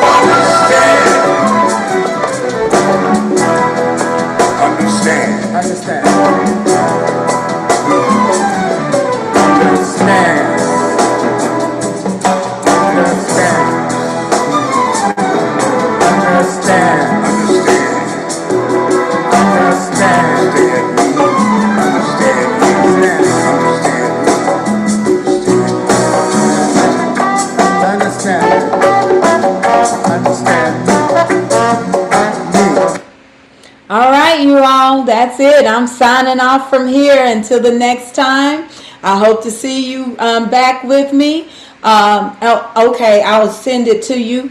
Understand. that's it. I'm signing off from here until the next time. I hope to see you back with me. Okay, I'll send it to you.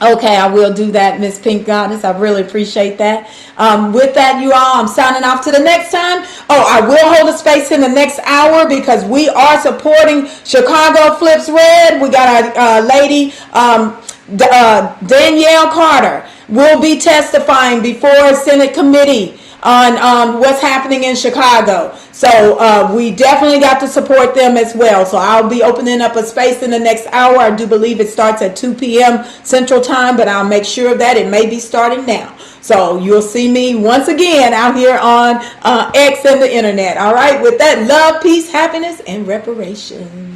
Okay, I will do that, Miss Pink Goddess. I really appreciate that. With that, you all, I'm signing off to the next time. Oh, I will hold a space in the next hour because we are supporting Chicago Flips Red. We got a lady, Danielle Carter, will be testifying before a Senate committee on what's happening in Chicago. So we definitely got to support them as well. So I'll be opening up a space in the next hour. I do believe it starts at 2 p.m. Central Time, but I'll make sure of that. It may be starting now. So you'll see me once again out here on X and the internet. All right. With that, love, peace, happiness, and reparations.